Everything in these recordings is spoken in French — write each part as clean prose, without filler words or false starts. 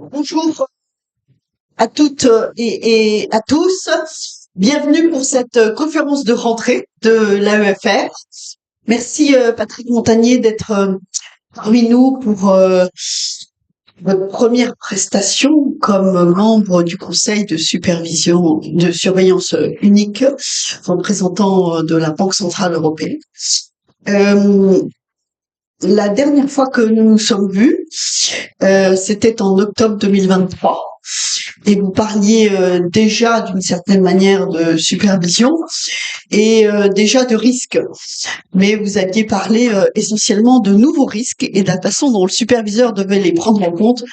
Bonjour à toutes et à tous. Bienvenue pour cette conférence de rentrée de l'AEFR. Merci Patrick Montagnier d'être parmi nous pour votre première prestation comme membre du conseil de supervision, de surveillance unique, représentant de la Banque centrale européenne. La dernière fois que nous nous sommes vus, c'était en octobre 2023. Et vous parliez déjà d'une certaine manière de supervision et déjà de risques. Mais vous aviez parlé essentiellement de nouveaux risques et de la façon dont le superviseur devait les prendre en compte.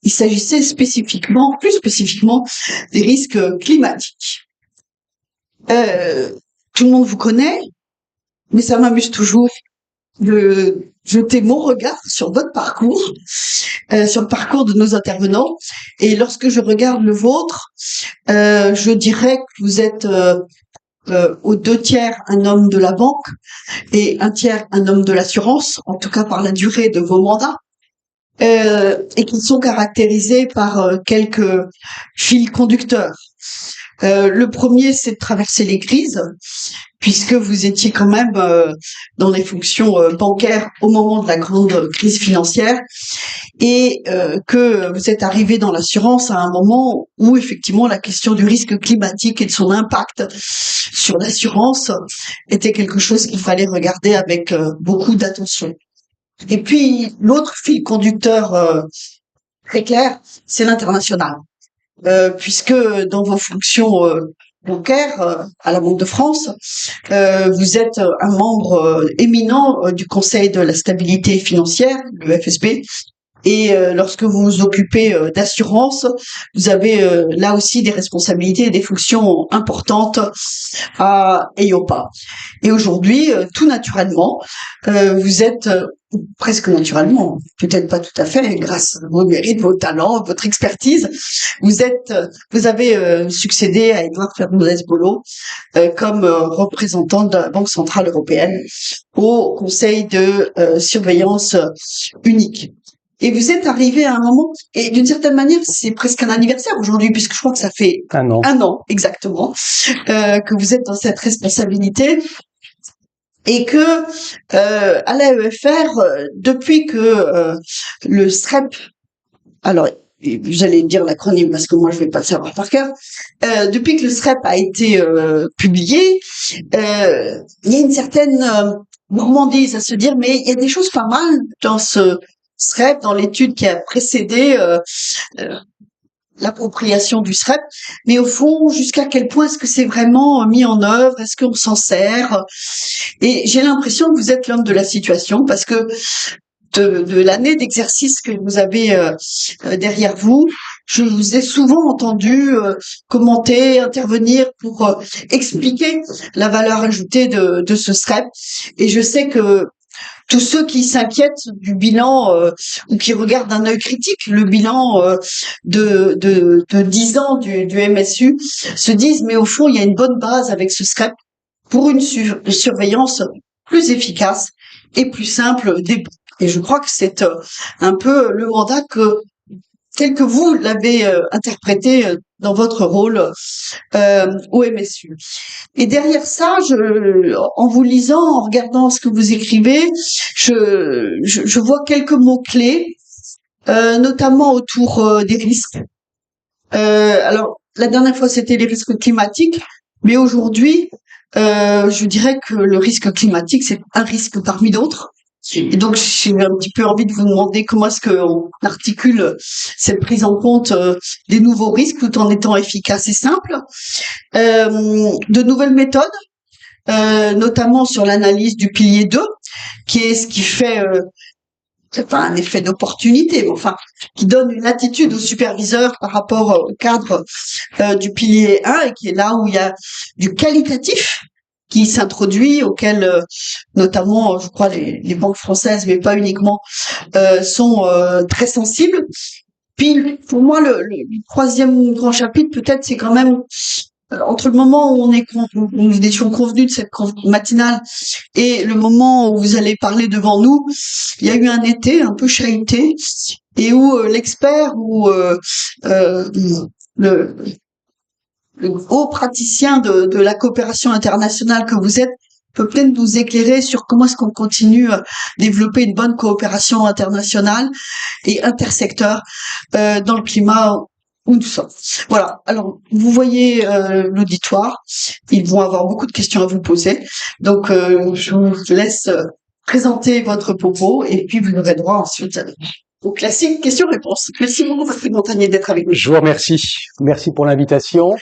Il s'agissait plus spécifiquement, des risques climatiques. Tout le monde vous connaît, mais ça m'amuse toujours de jeter mon regard sur votre parcours, sur le parcours de nos intervenants. Et lorsque je regarde le vôtre, je dirais que vous êtes aux 2 tiers un homme de la banque et 1 tiers un homme de l'assurance, en tout cas par la durée de vos mandats, et qui sont caractérisés par quelques fils conducteurs. Le premier, c'est de traverser les crises, puisque vous étiez quand même dans les fonctions bancaires au moment de la grande crise financière et que vous êtes arrivé dans l'assurance à un moment où effectivement la question du risque climatique et de son impact sur l'assurance était quelque chose qu'il fallait regarder avec beaucoup d'attention. Et puis l'autre fil conducteur très clair, c'est l'international. Puisque dans vos fonctions bancaires à la Banque de France, vous êtes un membre éminent du Conseil de la stabilité financière, le FSB, et lorsque vous vous occupez d'assurance, vous avez là aussi des responsabilités et des fonctions importantes à EIOPA. Et aujourd'hui, tout naturellement, vous êtes presque naturellement, peut-être pas tout à fait, grâce à vos mérites, vos talents, votre expertise, vous avez succédé à Edouard Fernandez-Bolo comme représentant de la Banque centrale européenne au Conseil de surveillance unique. Et vous êtes arrivé à un moment, et d'une certaine manière, c'est presque un anniversaire aujourd'hui, puisque je crois que ça fait un an exactement que vous êtes dans cette responsabilité. Et que à l'AEFR, depuis que le SREP, alors j'allais dire l'acronyme parce que moi je vais pas le savoir par cœur, depuis que le SREP a été publié, il y a une certaine gourmandise à se dire mais il y a des choses pas mal dans ce SREP, dans l'étude qui a précédé l'appropriation du SREP, mais au fond, jusqu'à quel point est-ce que c'est vraiment mis en œuvre? Est-ce qu'on s'en sert? Et j'ai l'impression que vous êtes l'homme de la situation parce que de l'année d'exercice que vous avez derrière vous, je vous ai souvent entendu commenter, intervenir pour expliquer la valeur ajoutée de ce SREP. Et je sais que tous ceux qui s'inquiètent du bilan ou qui regardent d'un œil critique le bilan de 10 ans du MSU se disent mais au fond il y a une bonne base avec ce SREP pour une surveillance plus efficace et plus simple des banques. Et je crois que c'est un peu le mandat tel que vous l'avez interprété dans votre rôle au MSU. Et derrière ça, en vous lisant, en regardant ce que vous écrivez, je vois quelques mots-clés, notamment autour des risques. Alors, la dernière fois, c'était les risques climatiques, mais aujourd'hui, je dirais que le risque climatique, c'est un risque parmi d'autres. Et donc, j'ai un petit peu envie de vous demander comment est-ce qu'on articule cette prise en compte des nouveaux risques tout en étant efficace et simple. De nouvelles méthodes, notamment sur l'analyse du pilier 2, qui est ce qui fait, c'est pas un effet d'opportunité, mais enfin, qui donne une attitude au superviseur par rapport au cadre du pilier 1 et qui est là où il y a du qualitatif qui s'introduit, auquel notamment, je crois, les banques françaises, mais pas uniquement, sont très sensibles. Puis, pour moi, le troisième grand chapitre, peut-être, c'est quand même entre le moment où nous étions convenus de cette matinale et le moment où vous allez parler devant nous, il y a eu un été un peu chahuté et où l'expert ou le, le haut praticien de la coopération internationale que vous êtes peut peut-être nous éclairer sur comment est-ce qu'on continue à développer une bonne coopération internationale et intersecteur dans le climat où nous sommes. Voilà. Alors, vous voyez l'auditoire. Ils vont avoir beaucoup de questions à vous poser. Donc, je vous laisse présenter votre propos et puis vous aurez droit ensuite au classique questions-réponses. Merci beaucoup, Patrick Montagnier, d'être avec nous. Je vous remercie. Merci pour l'invitation.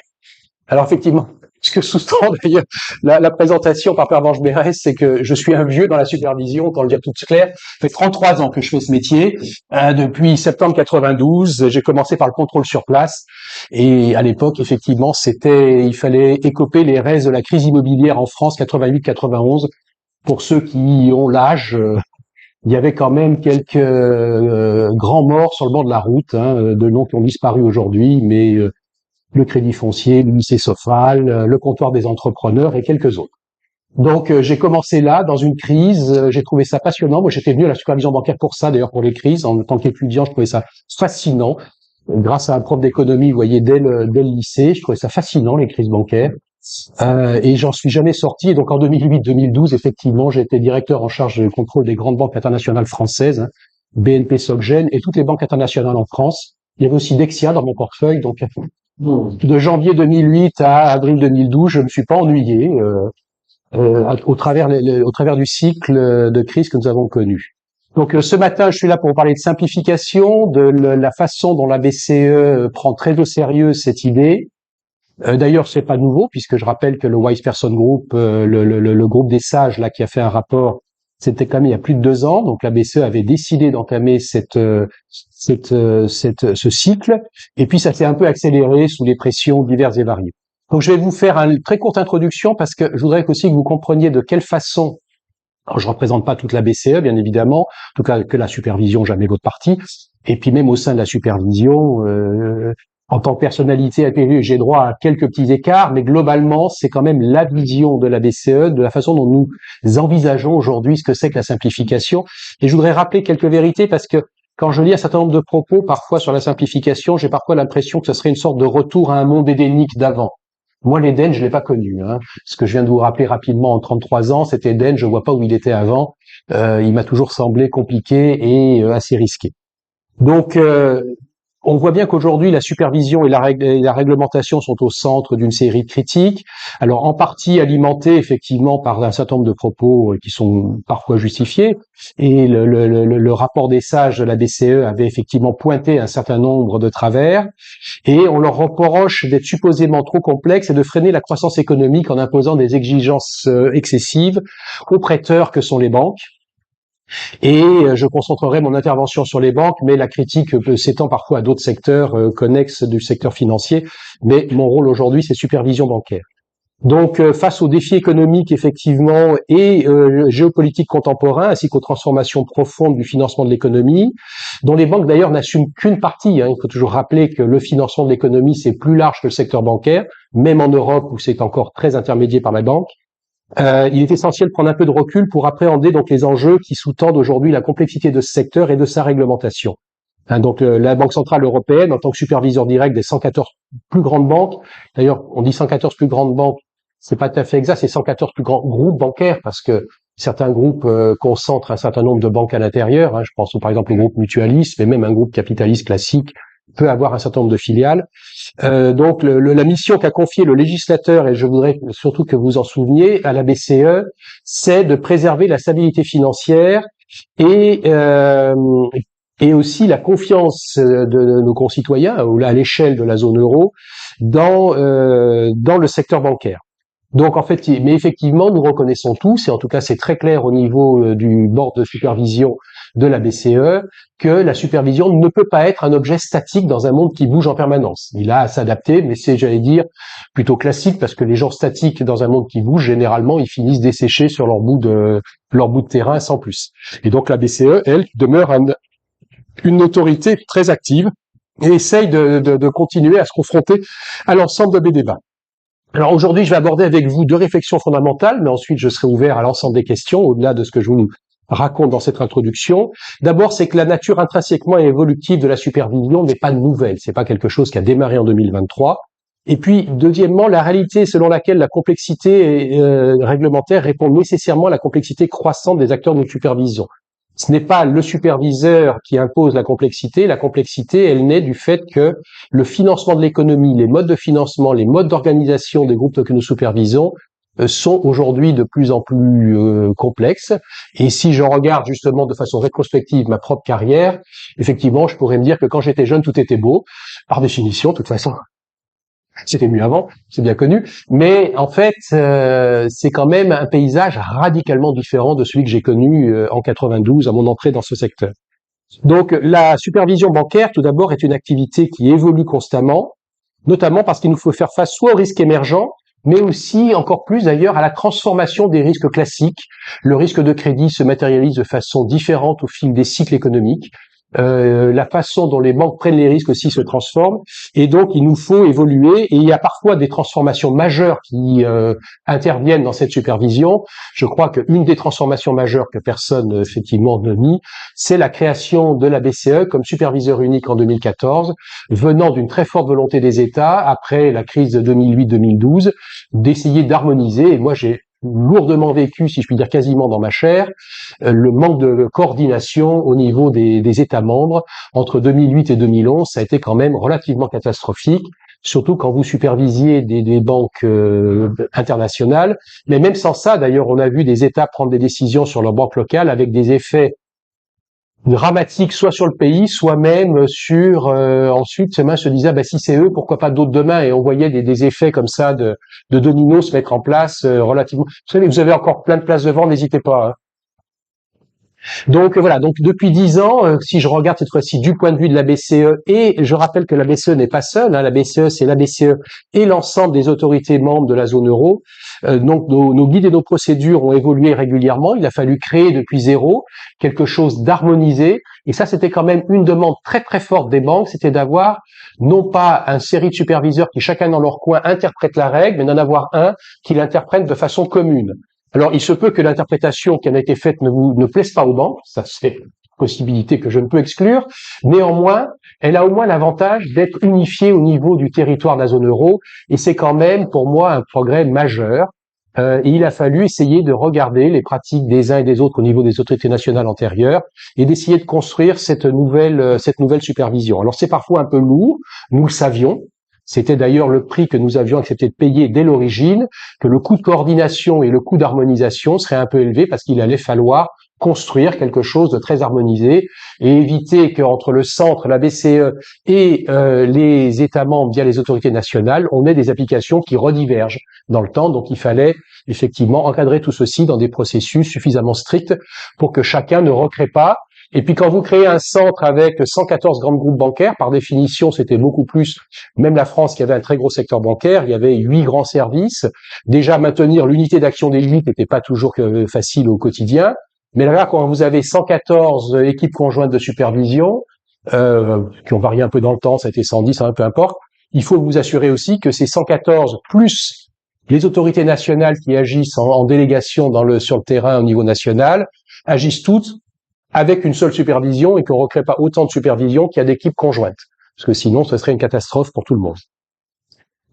Alors effectivement, ce que sous-tend d'ailleurs la présentation par Pervenche Berès, c'est que je suis un vieux dans la supervision, pour le dire tout clair. Ça fait 33 ans que je fais ce métier. Depuis septembre 92, j'ai commencé par le contrôle sur place. Et à l'époque, effectivement, il fallait écoper les restes de la crise immobilière en France 88-91. Pour ceux qui ont l'âge, il y avait quand même quelques grands morts sur le bord de la route, de noms qui ont disparu aujourd'hui, mais le Crédit Foncier, le lycée Sofal, le comptoir des entrepreneurs et quelques autres. Donc j'ai commencé là, dans une crise, j'ai trouvé ça passionnant. Moi j'étais venu à la supervision bancaire pour ça, d'ailleurs pour les crises. En tant qu'étudiant, je trouvais ça fascinant. Grâce à un prof d'économie, vous voyez, dès le lycée, je trouvais ça fascinant, les crises bancaires. Et j'en suis jamais sorti. Et donc en 2008-2012, effectivement, j'ai été directeur en charge du contrôle des grandes banques internationales françaises, BNP, Soc-Gen et toutes les banques internationales en France. Il y avait aussi Dexia dans mon portefeuille, donc de janvier 2008 à avril 2012, je ne me suis pas ennuyé au travers du cycle de crise que nous avons connu. Donc ce matin, je suis là pour vous parler de simplification, de la façon dont la BCE prend très au sérieux cette idée. D'ailleurs, c'est pas nouveau puisque je rappelle que le Wise Person Group, le groupe des sages là qui a fait un rapport, c'était quand même il y a plus de 2 ans. Donc la BCE avait décidé d'entamer ce cycle, et puis ça s'est un peu accéléré sous les pressions diverses et variées. Donc je vais vous faire une très courte introduction parce que je voudrais aussi que vous compreniez de quelle façon. Alors je représente pas toute la BCE, bien évidemment, en tout cas que la supervision, jamais votre partie. Et puis même au sein de la supervision, en tant que personnalité APV, j'ai droit à quelques petits écarts, mais globalement, c'est quand même la vision de la BCE, de la façon dont nous envisageons aujourd'hui ce que c'est que la simplification. Et je voudrais rappeler quelques vérités parce que quand je lis un certain nombre de propos, parfois sur la simplification, j'ai parfois l'impression que ce serait une sorte de retour à un monde édénique d'avant. Moi, l'Éden, je l'ai pas connu. Ce que je viens de vous rappeler rapidement en 33 ans, cet Éden, je vois pas où il était avant. Il m'a toujours semblé compliqué et assez risqué. Donc, on voit bien qu'aujourd'hui, la supervision et la réglementation sont au centre d'une série de critiques. Alors, en partie alimentées, effectivement, par un certain nombre de propos qui sont parfois justifiés. Et le rapport des sages de la BCE avait effectivement pointé un certain nombre de travers. Et on leur reproche d'être supposément trop complexes et de freiner la croissance économique en imposant des exigences excessives aux prêteurs que sont les banques. Et je concentrerai mon intervention sur les banques, mais la critique s'étend parfois à d'autres secteurs connexes du secteur financier. Mais mon rôle aujourd'hui, c'est supervision bancaire. Donc, face aux défis économiques, effectivement, et géopolitiques contemporains, ainsi qu'aux transformations profondes du financement de l'économie, dont les banques d'ailleurs n'assument qu'une partie. Il faut toujours rappeler que le financement de l'économie, c'est plus large que le secteur bancaire, même en Europe où c'est encore très intermédié par la banque. Il est essentiel de prendre un peu de recul pour appréhender donc les enjeux qui sous-tendent aujourd'hui la complexité de ce secteur et de sa réglementation. Donc la Banque centrale européenne, en tant que superviseur direct des 114 plus grandes banques, d'ailleurs on dit 114 plus grandes banques, c'est pas tout à fait exact, c'est 114 plus grands groupes bancaires parce que certains groupes concentrent un certain nombre de banques à l'intérieur. Je pense par exemple au groupe mutualiste, mais même un groupe capitaliste classique peut avoir un certain nombre de filiales. Donc la mission qu'a confiée le législateur, et je voudrais surtout que vous en souveniez, à la BCE, c'est de préserver la stabilité financière et aussi la confiance de nos concitoyens à l'échelle de la zone euro dans le secteur bancaire. Donc en fait, mais effectivement, nous reconnaissons tous, et en tout cas c'est très clair au niveau du board de supervision de la BCE, que la supervision ne peut pas être un objet statique dans un monde qui bouge en permanence. Il a à s'adapter, mais c'est, j'allais dire, plutôt classique, parce que les gens statiques dans un monde qui bouge, généralement, ils finissent desséchés sur leur bout de terrain sans plus. Et donc la BCE, elle, demeure une autorité très active et essaye de continuer à se confronter à l'ensemble des débats. Alors aujourd'hui, je vais aborder avec vous 2 réflexions fondamentales, mais ensuite je serai ouvert à l'ensemble des questions, au-delà de ce que je vous raconte dans cette introduction. D'abord, c'est que la nature intrinsèquement évolutive de la supervision n'est pas nouvelle. C'est pas quelque chose qui a démarré en 2023. Et puis, deuxièmement, la réalité selon laquelle la complexité réglementaire répond nécessairement à la complexité croissante des acteurs de supervision. Ce n'est pas le superviseur qui impose la complexité. La complexité, elle naît du fait que le financement de l'économie, les modes de financement, les modes d'organisation des groupes que nous supervisons sont aujourd'hui de plus en plus complexes. Et si je regarde justement de façon rétrospective ma propre carrière, effectivement, je pourrais me dire que quand j'étais jeune, tout était beau. Par définition, de toute façon, c'était mieux avant, c'est bien connu. Mais en fait, c'est quand même un paysage radicalement différent de celui que j'ai connu en 92 à mon entrée dans ce secteur. Donc, la supervision bancaire, tout d'abord, est une activité qui évolue constamment, notamment parce qu'il nous faut faire face soit aux risques émergents, mais aussi, encore plus d'ailleurs, à la transformation des risques classiques. Le risque de crédit se matérialise de façon différente au fil des cycles économiques. La façon dont les banques prennent les risques aussi se transforme, et donc il nous faut évoluer, et il y a parfois des transformations majeures qui interviennent dans cette supervision. Je crois qu'une des transformations majeures que personne effectivement ne nie, c'est la création de la BCE comme superviseur unique en 2014, venant d'une très forte volonté des États, après la crise de 2008-2012, d'essayer d'harmoniser, et moi j'ai lourdement vécu, si je puis dire quasiment dans ma chair, le manque de coordination au niveau des États membres. Entre 2008 et 2011, ça a été quand même relativement catastrophique, surtout quand vous supervisiez des banques internationales. Mais même sans ça, d'ailleurs, on a vu des États prendre des décisions sur leurs banques locales avec des effets dramatique, soit sur le pays, soit même sur ensuite demain se disait si c'est eux, pourquoi pas d'autres demain, et on voyait des effets comme ça de dominos se mettre en place relativement. Vous savez, vous avez encore plein de places de vente, n'hésitez pas. Hein. Donc voilà, donc depuis 10 ans, si je regarde cette fois-ci du point de vue de la BCE, et je rappelle que la BCE n'est pas seule, hein, la BCE c'est la BCE et l'ensemble des autorités membres de la zone euro. Donc nos guides et nos procédures ont évolué régulièrement. Il a fallu créer depuis zéro quelque chose d'harmonisé, et ça c'était quand même une demande très très forte des banques, c'était d'avoir non pas une série de superviseurs qui chacun dans leur coin interprètent la règle, mais d'en avoir un qui l'interprète de façon commune. Alors, il se peut que l'interprétation qui en a été faite ne plaise pas aux banques, ça c'est une possibilité que je ne peux exclure. Néanmoins, elle a au moins l'avantage d'être unifiée au niveau du territoire de la zone euro, et c'est quand même pour moi un progrès majeur. Et il a fallu essayer de regarder les pratiques des uns et des autres au niveau des autorités nationales antérieures et d'essayer de construire cette nouvelle supervision. Alors c'est parfois un peu lourd, nous le savions. C'était d'ailleurs le prix que nous avions accepté de payer dès l'origine, que le coût de coordination et le coût d'harmonisation seraient un peu élevés parce qu'il allait falloir construire quelque chose de très harmonisé et éviter qu'entre le centre, la BCE et les États membres via les autorités nationales, on ait des applications qui redivergent dans le temps. Donc il fallait effectivement encadrer tout ceci dans des processus suffisamment stricts pour que chacun ne recrée pas. Et puis quand vous créez un centre avec 114 grands groupes bancaires, par définition, c'était beaucoup plus, même la France qui avait un très gros secteur bancaire, il y avait 8 grands services. Déjà, maintenir l'unité d'action des 8 n'était pas toujours facile au quotidien. Mais là, quand vous avez 114 équipes conjointes de supervision, qui ont varié un peu dans le temps, ça a été 110, peu importe, il faut vous assurer aussi que ces 114, plus les autorités nationales qui agissent en délégation sur le terrain au niveau national, agissent toutes avec une seule supervision et qu'on ne recrée pas autant de supervision qu'il y a d'équipes conjointes. Parce que sinon, ce serait une catastrophe pour tout le monde.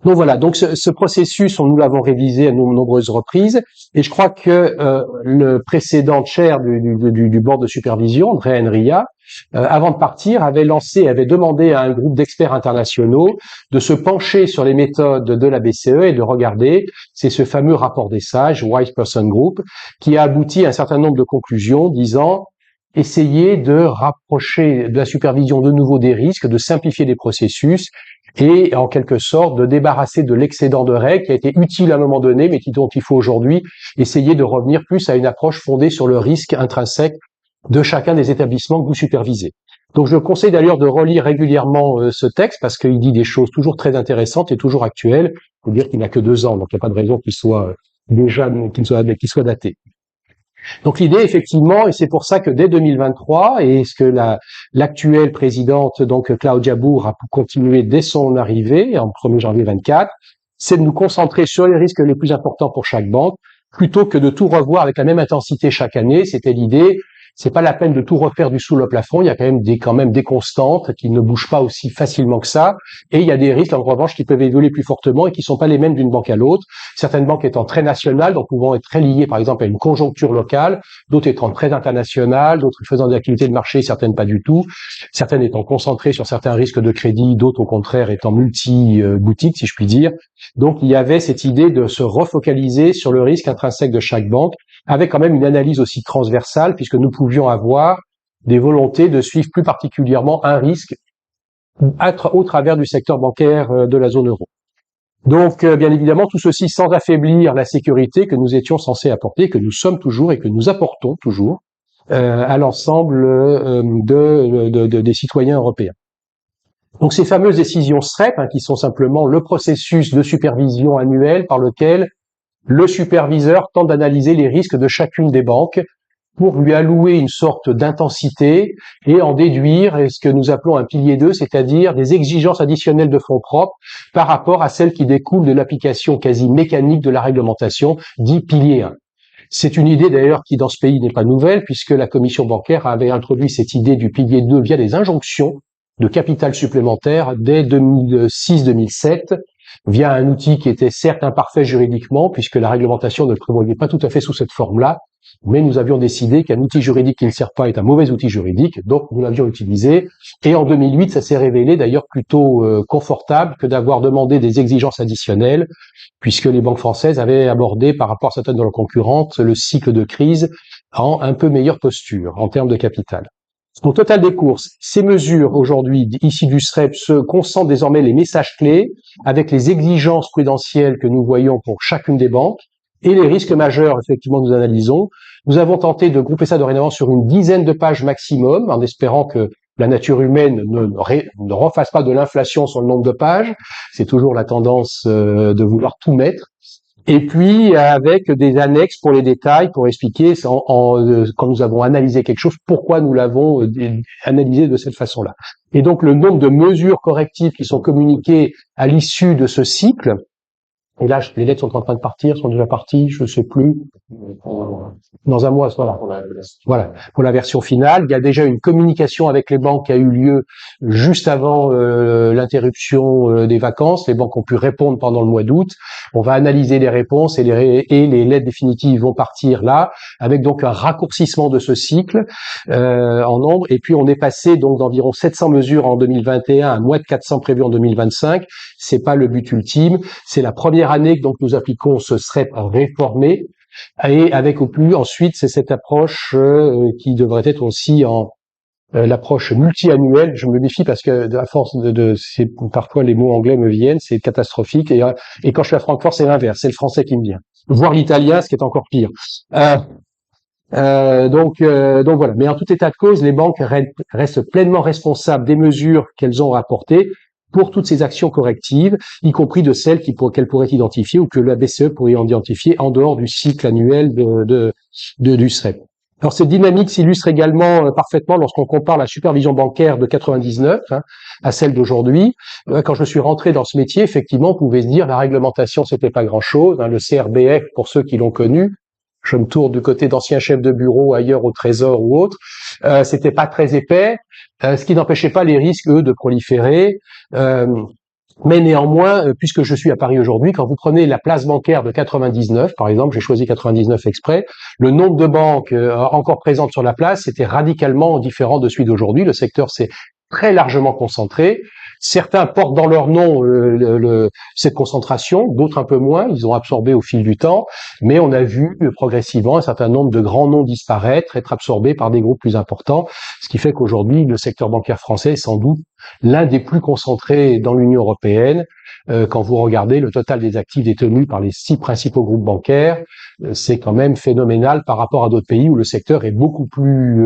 Donc voilà, donc ce processus, nous l'avons révisé à de nombreuses reprises, et je crois que le précédent chair du board de supervision, Andrea Enria, avant de partir, avait demandé à un groupe d'experts internationaux de se pencher sur les méthodes de la BCE et de regarder, c'est ce fameux rapport des sages, Wise Person Group, qui a abouti à un certain nombre de conclusions disant essayer de rapprocher de la supervision de nouveau des risques, de simplifier les processus et en quelque sorte de débarrasser de l'excédent de règles qui a été utile à un moment donné mais dont il faut aujourd'hui essayer de revenir plus à une approche fondée sur le risque intrinsèque de chacun des établissements que vous supervisez. Donc je conseille d'ailleurs de relire régulièrement ce texte parce qu'il dit des choses toujours très intéressantes et toujours actuelles. Il faut dire qu'il n'a que 2 ans, donc il n'y a pas de raison qu'il soit daté. Donc l'idée, effectivement, et c'est pour ça que dès 2023, et ce que l'actuelle présidente, donc Claudia Bourg, a continué dès son arrivée, en 1er janvier 24, c'est de nous concentrer sur les risques les plus importants pour chaque banque, plutôt que de tout revoir avec la même intensité chaque année. C'était l'idée. C'est pas la peine de tout refaire du sous le plafond. Il y a quand même des constantes qui ne bougent pas aussi facilement que ça. Et il y a des risques, en revanche, qui peuvent évoluer plus fortement et qui sont pas les mêmes d'une banque à l'autre. Certaines banques étant très nationales, donc pouvant être très liées, par exemple, à une conjoncture locale. D'autres étant très internationales, d'autres faisant des activités de marché, certaines pas du tout. Certaines étant concentrées sur certains risques de crédit, d'autres, au contraire, étant multi-boutiques, si je puis dire. Donc, il y avait cette idée de se refocaliser sur le risque intrinsèque de chaque banque, avec quand même une analyse aussi transversale, puisque nous pouvions avoir des volontés de suivre plus particulièrement un risque au travers du secteur bancaire de la zone euro. Donc, bien évidemment, tout ceci sans affaiblir la sécurité que nous étions censés apporter, que nous sommes toujours et que nous apportons toujours à l'ensemble des citoyens européens. Donc, ces fameuses décisions SREP, qui sont simplement le processus de supervision annuel par lequel le superviseur tente d'analyser les risques de chacune des banques pour lui allouer une sorte d'intensité et en déduire ce que nous appelons un pilier 2, c'est-à-dire des exigences additionnelles de fonds propres par rapport à celles qui découlent de l'application quasi mécanique de la réglementation, dit pilier 1. C'est une idée d'ailleurs qui dans ce pays n'est pas nouvelle, puisque la commission bancaire avait introduit cette idée du pilier 2 via des injonctions de capital supplémentaire dès 2006-2007, via un outil qui était certes imparfait juridiquement, puisque la réglementation ne le prévoyait pas tout à fait sous cette forme-là, mais nous avions décidé qu'un outil juridique qui ne sert pas est un mauvais outil juridique, donc nous l'avions utilisé. Et en 2008, ça s'est révélé d'ailleurs plutôt confortable que d'avoir demandé des exigences additionnelles, puisque les banques françaises avaient abordé, par rapport à certaines de leurs concurrentes, le cycle de crise en un peu meilleure posture en termes de capital. Au total des courses, ces mesures aujourd'hui ici du SREP se concentrent désormais les messages clés avec les exigences prudentielles que nous voyons pour chacune des banques et les risques majeurs, effectivement, nous analysons. Nous avons tenté de grouper ça dorénavant sur une dizaine de pages maximum, en espérant que la nature humaine ne refasse pas de l'inflation sur le nombre de pages. C'est toujours la tendance de vouloir tout mettre. Et puis, avec des annexes pour les détails, pour expliquer, quand nous avons analysé quelque chose, pourquoi nous l'avons analysé de cette façon-là. Et donc, le nombre de mesures correctives qui sont communiquées à l'issue de ce cycle, et là, les lettres sont en train de partir, sont déjà parties, je ne sais plus. Dans un mois, voilà. Voilà. Pour la version finale, il y a déjà une communication avec les banques qui a eu lieu juste avant l'interruption des vacances. Les banques ont pu répondre pendant le mois d'août. On va analyser les réponses et les lettres définitives vont partir là, avec donc un raccourcissement de ce cycle en nombre. Et puis on est passé donc d'environ 700 mesures en 2021 à moins de 400 prévues en 2025. C'est pas le but ultime. C'est la première année que donc nous appliquons ce SREP réformé. Et avec au plus ensuite, c'est cette approche qui devrait être aussi en l'approche multi-annuelle. Je me méfie parce que à force c'est parfois les mots anglais me viennent, c'est catastrophique. Et quand je suis à Francfort, c'est l'inverse, c'est le français qui me vient, voire l'italien, ce qui est encore pire. Donc voilà. Mais en tout état de cause, les banques restent pleinement responsables des mesures qu'elles ont apportées pour toutes ces actions correctives, y compris de celles qu'elles pourraient identifier ou que la BCE pourrait identifier en dehors du cycle annuel du SREP. Alors cette dynamique s'illustre également parfaitement lorsqu'on compare la supervision bancaire de 99 à celle d'aujourd'hui. Quand je suis rentré dans ce métier, effectivement, on pouvait se dire la réglementation c'était pas grand-chose. Le CRBF, pour ceux qui l'ont connu, je me tourne du côté d'anciens chefs de bureau ailleurs au Trésor ou autre, c'était pas très épais, ce qui n'empêchait pas les risques, eux, de proliférer. Mais néanmoins, puisque je suis à Paris aujourd'hui, quand vous prenez la place bancaire de 99, par exemple, j'ai choisi 99 exprès, le nombre de banques encore présentes sur la place était radicalement différent de celui d'aujourd'hui. Le secteur s'est très largement concentré. Certains portent dans leur nom cette concentration, d'autres un peu moins, ils ont absorbé au fil du temps, mais on a vu progressivement un certain nombre de grands noms disparaître, être absorbés par des groupes plus importants, ce qui fait qu'aujourd'hui, le secteur bancaire français est sans doute l'un des plus concentrés dans l'Union européenne. Quand vous regardez le total des actifs détenus par les 6 principaux groupes bancaires, c'est quand même phénoménal par rapport à d'autres pays où le secteur est beaucoup plus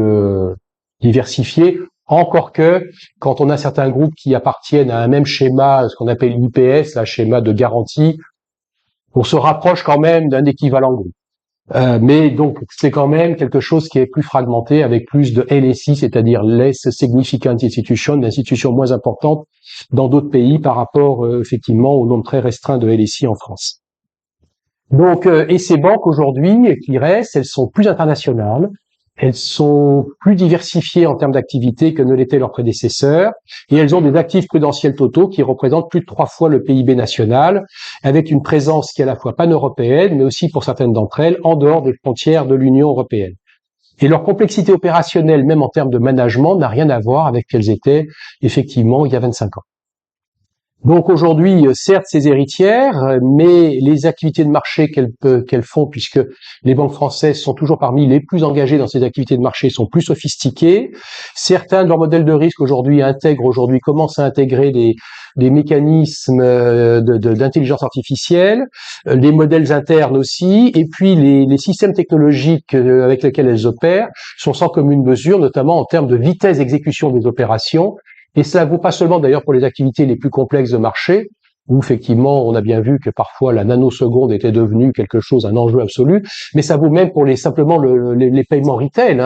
diversifié. Encore que, quand on a certains groupes qui appartiennent à un même schéma, ce qu'on appelle l'IPS, la schéma de garantie, on se rapproche quand même d'un équivalent groupe. Mais donc, c'est quand même quelque chose qui est plus fragmenté, avec plus de LSI, c'est-à-dire Less Significant Institution, d'institutions moins importantes dans d'autres pays par rapport, effectivement, au nombre très restreint de LSI en France. Donc, et ces banques aujourd'hui qui restent, elles sont plus internationales, elles sont plus diversifiées en termes d'activité que ne l'étaient leurs prédécesseurs, et elles ont des actifs prudentiels totaux qui représentent plus de 3 fois le PIB national, avec une présence qui est à la fois pan-européenne, mais aussi pour certaines d'entre elles, en dehors des frontières de l'Union européenne. Et leur complexité opérationnelle, même en termes de management, n'a rien à voir avec ce qu'elles étaient effectivement il y a 25 ans. Donc aujourd'hui, certes, ces héritières, mais les activités de marché qu'elles font, puisque les banques françaises sont toujours parmi les plus engagées dans ces activités de marché, sont plus sophistiquées. Certains de leurs modèles de risque commencent à intégrer des mécanismes d'intelligence artificielle, les modèles internes aussi, et puis les systèmes technologiques avec lesquels elles opèrent sont sans commune mesure, notamment en termes de vitesse d'exécution des opérations. Et cela vaut pas seulement d'ailleurs pour les activités les plus complexes de marché, où effectivement on a bien vu que parfois la nanoseconde était devenue quelque chose, un enjeu absolu, mais ça vaut même pour simplement les paiements retail.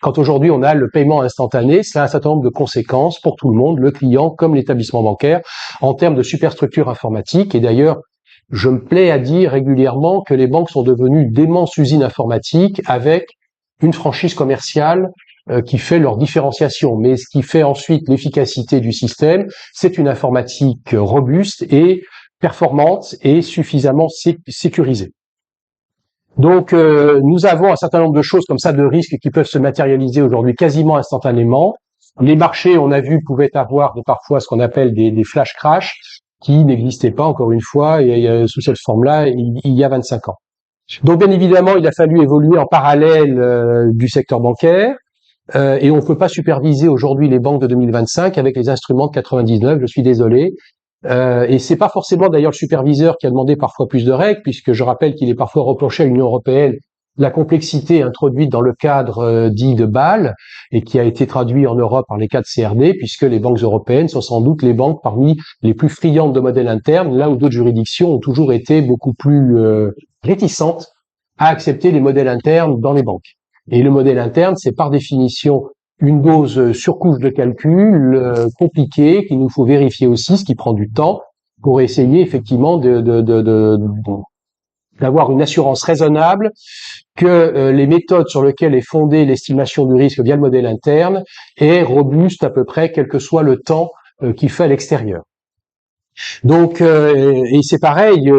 Quand aujourd'hui on a le paiement instantané, ça a un certain nombre de conséquences pour tout le monde, le client comme l'établissement bancaire, en termes de superstructure informatique. Et d'ailleurs, je me plais à dire régulièrement que les banques sont devenues d'immenses usines informatiques avec une franchise commerciale qui fait leur différenciation. Mais ce qui fait ensuite l'efficacité du système, c'est une informatique robuste et performante et suffisamment sécurisée. Donc, nous avons un certain nombre de choses comme ça, de risques qui peuvent se matérialiser aujourd'hui quasiment instantanément. Les marchés, on a vu, pouvaient avoir parfois ce qu'on appelle des flash crash qui n'existaient pas, encore une fois, sous cette forme-là, il y a 25 ans. Donc, bien évidemment, il a fallu évoluer en parallèle du secteur bancaire. Et on ne peut pas superviser aujourd'hui les banques de 2025 avec les instruments de 99, je suis désolé. Et c'est pas forcément d'ailleurs le superviseur qui a demandé parfois plus de règles, puisque je rappelle qu'il est parfois reproché à l'Union européenne la complexité introduite dans le cadre dit de Bâle et qui a été traduit en Europe par les 4 CRD, puisque les banques européennes sont sans doute les banques parmi les plus friandes de modèles internes, là où d'autres juridictions ont toujours été beaucoup plus réticentes à accepter les modèles internes dans les banques. Et le modèle interne, c'est par définition une dose surcouche de calcul compliquée qu'il nous faut vérifier aussi, ce qui prend du temps pour essayer effectivement d'avoir une assurance raisonnable que les méthodes sur lesquelles est fondée l'estimation du risque via le modèle interne est robuste à peu près, quel que soit le temps qu'il fait à l'extérieur. Donc, et c'est pareil,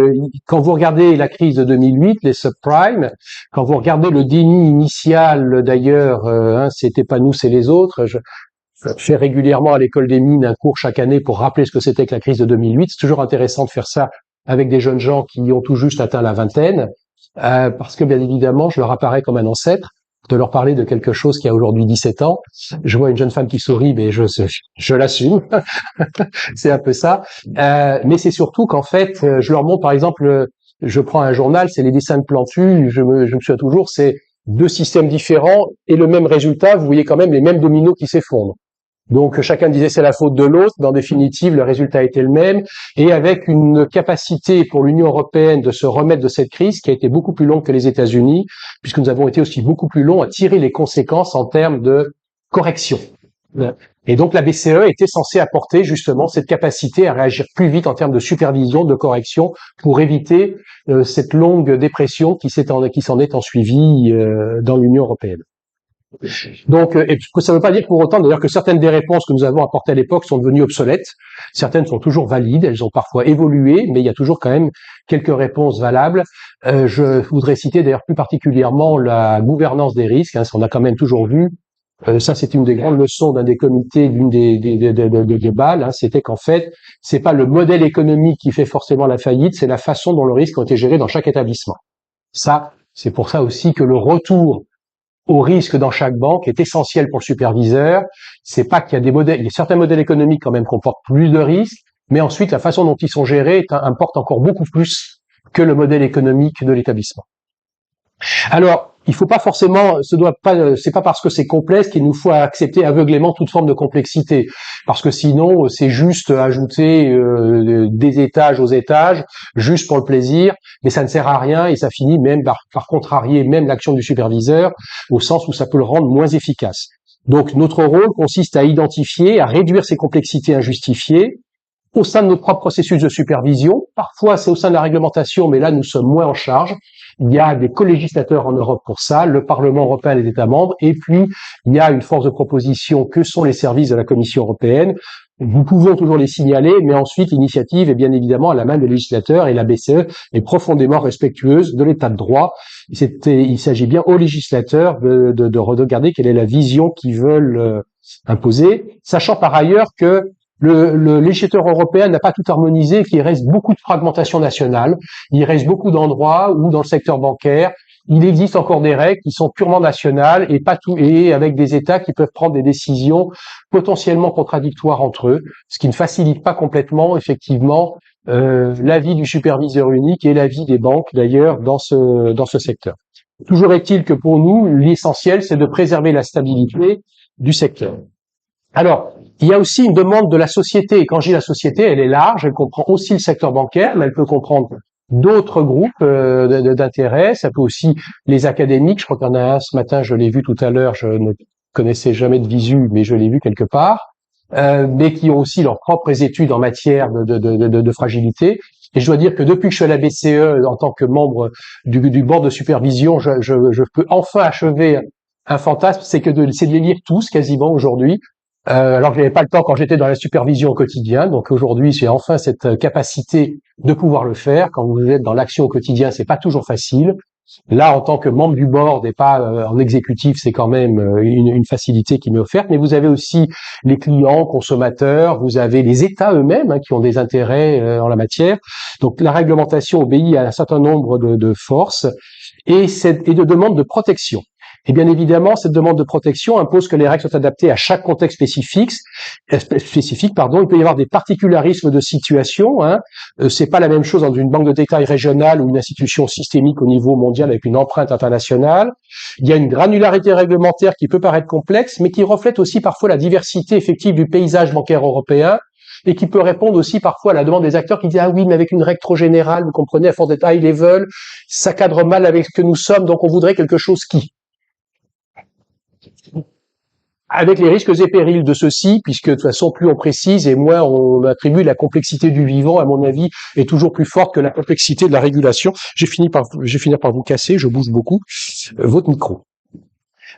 quand vous regardez la crise de 2008, les subprimes, quand vous regardez le déni initial d'ailleurs, c'était pas nous, c'est les autres. Je fais régulièrement à l'école des mines un cours chaque année pour rappeler ce que c'était que la crise de 2008. C'est toujours intéressant de faire ça avec des jeunes gens qui ont tout juste atteint la vingtaine, parce que bien évidemment, je leur apparais comme un ancêtre, de leur parler de quelque chose qui a aujourd'hui 17 ans. Je vois une jeune femme qui sourit, mais je l'assume. C'est un peu ça. Mais c'est surtout qu'en fait, je leur montre, par exemple, je prends un journal, c'est les dessins de Plantu, je me souviens toujours, c'est 2 systèmes différents et le même résultat, vous voyez quand même les mêmes dominos qui s'effondrent. Donc chacun disait c'est la faute de l'autre, mais en définitive le résultat était le même, et avec une capacité pour l'Union européenne de se remettre de cette crise qui a été beaucoup plus longue que les États-Unis, puisque nous avons été aussi beaucoup plus longs à tirer les conséquences en termes de correction. Et donc la BCE était censée apporter justement cette capacité à réagir plus vite en termes de supervision, de correction, pour éviter cette longue dépression qui s'en est ensuivie dans l'Union européenne. Donc, ça ne veut pas dire pour autant d'ailleurs que certaines des réponses que nous avons apportées à l'époque sont devenues obsolètes. Certaines sont toujours valides, elles ont parfois évolué, mais il y a toujours quand même quelques réponses valables. Je voudrais citer d'ailleurs plus particulièrement la gouvernance des risques. On a quand même toujours vu, ça c'est une des grandes leçons d'un des comités d'une des Bâle, c'était qu'en fait, c'est pas le modèle économique qui fait forcément la faillite, c'est la façon dont le risque a été géré dans chaque établissement. Ça, c'est pour ça aussi que le retour au risque dans chaque banque est essentiel pour le superviseur. C'est pas qu'il y a des modèles, il y a certains modèles économiques quand même comportent plus de risques, mais ensuite la façon dont ils sont gérés importe encore beaucoup plus que le modèle économique de l'établissement. Alors, il faut pas forcément, c'est pas parce que c'est complexe qu'il nous faut accepter aveuglément toute forme de complexité, parce que sinon c'est juste ajouter des étages aux étages, juste pour le plaisir, mais ça ne sert à rien et ça finit même par contrarier même l'action du superviseur, au sens où ça peut le rendre moins efficace. Donc notre rôle consiste à identifier, à réduire ces complexités injustifiées, au sein de nos propres processus de supervision. Parfois, c'est au sein de la réglementation, mais là, nous sommes moins en charge. Il y a des co-législateurs en Europe pour ça, le Parlement européen et les États membres, et puis il y a une force de proposition que sont les services de la Commission européenne. Nous pouvons toujours les signaler, mais ensuite l'initiative est bien évidemment à la main des législateurs, et la BCE est profondément respectueuse de l'état de droit. Il s'agit bien aux législateurs de regarder quelle est la vision qu'ils veulent imposer, sachant par ailleurs que le législateur européen n'a pas tout harmonisé, qu'il reste beaucoup de fragmentation nationale. Il reste beaucoup d'endroits où, dans le secteur bancaire, il existe encore des règles qui sont purement nationales et pas tout, et avec des États qui peuvent prendre des décisions potentiellement contradictoires entre eux, ce qui ne facilite pas complètement, effectivement, l'avis du superviseur unique et l'avis des banques, d'ailleurs, dans ce secteur. Toujours est-il que pour nous, l'essentiel, c'est de préserver la stabilité du secteur. Alors, il y a aussi une demande de la société. Et quand je dis la société, elle est large, elle comprend aussi le secteur bancaire, mais elle peut comprendre d'autres groupes d'intérêt. Ça peut aussi les académiques. Je crois qu'il y en a un ce matin, je l'ai vu tout à l'heure, je ne connaissais jamais de visu, mais je l'ai vu quelque part. Mais qui ont aussi leurs propres études en matière de fragilité. Et je dois dire que depuis que je suis à la BCE, en tant que membre du board de supervision, je peux enfin achever un fantasme, c'est de les lire tous quasiment aujourd'hui. Alors que je n'avais pas le temps quand j'étais dans la supervision au quotidien. Donc aujourd'hui, j'ai enfin cette capacité de pouvoir le faire. Quand vous êtes dans l'action au quotidien, c'est pas toujours facile. Là, en tant que membre du board et pas en exécutif, c'est quand même une facilité qui m'est offerte. Mais vous avez aussi les clients, consommateurs, vous avez les États eux-mêmes qui ont des intérêts en la matière. Donc la réglementation obéit à un certain nombre de forces et de demandes de protection. Et bien évidemment, cette demande de protection impose que les règles soient adaptées à chaque contexte spécifique. Il peut y avoir des particularismes de situation. C'est pas la même chose dans une banque de détail régionale ou une institution systémique au niveau mondial avec une empreinte internationale. Il y a une granularité réglementaire qui peut paraître complexe, mais qui reflète aussi parfois la diversité effective du paysage bancaire européen et qui peut répondre aussi parfois à la demande des acteurs qui disent « Ah oui, mais avec une règle trop générale, vous comprenez, à force d'être high level, ça cadre mal avec ce que nous sommes, donc on voudrait quelque chose qui… » Avec les risques et périls de ceci, puisque de toute façon, plus on précise et moins on attribue la complexité du vivant, à mon avis, est toujours plus forte que la complexité de la régulation. Je vais finir par vous casser, je bouge beaucoup, votre micro.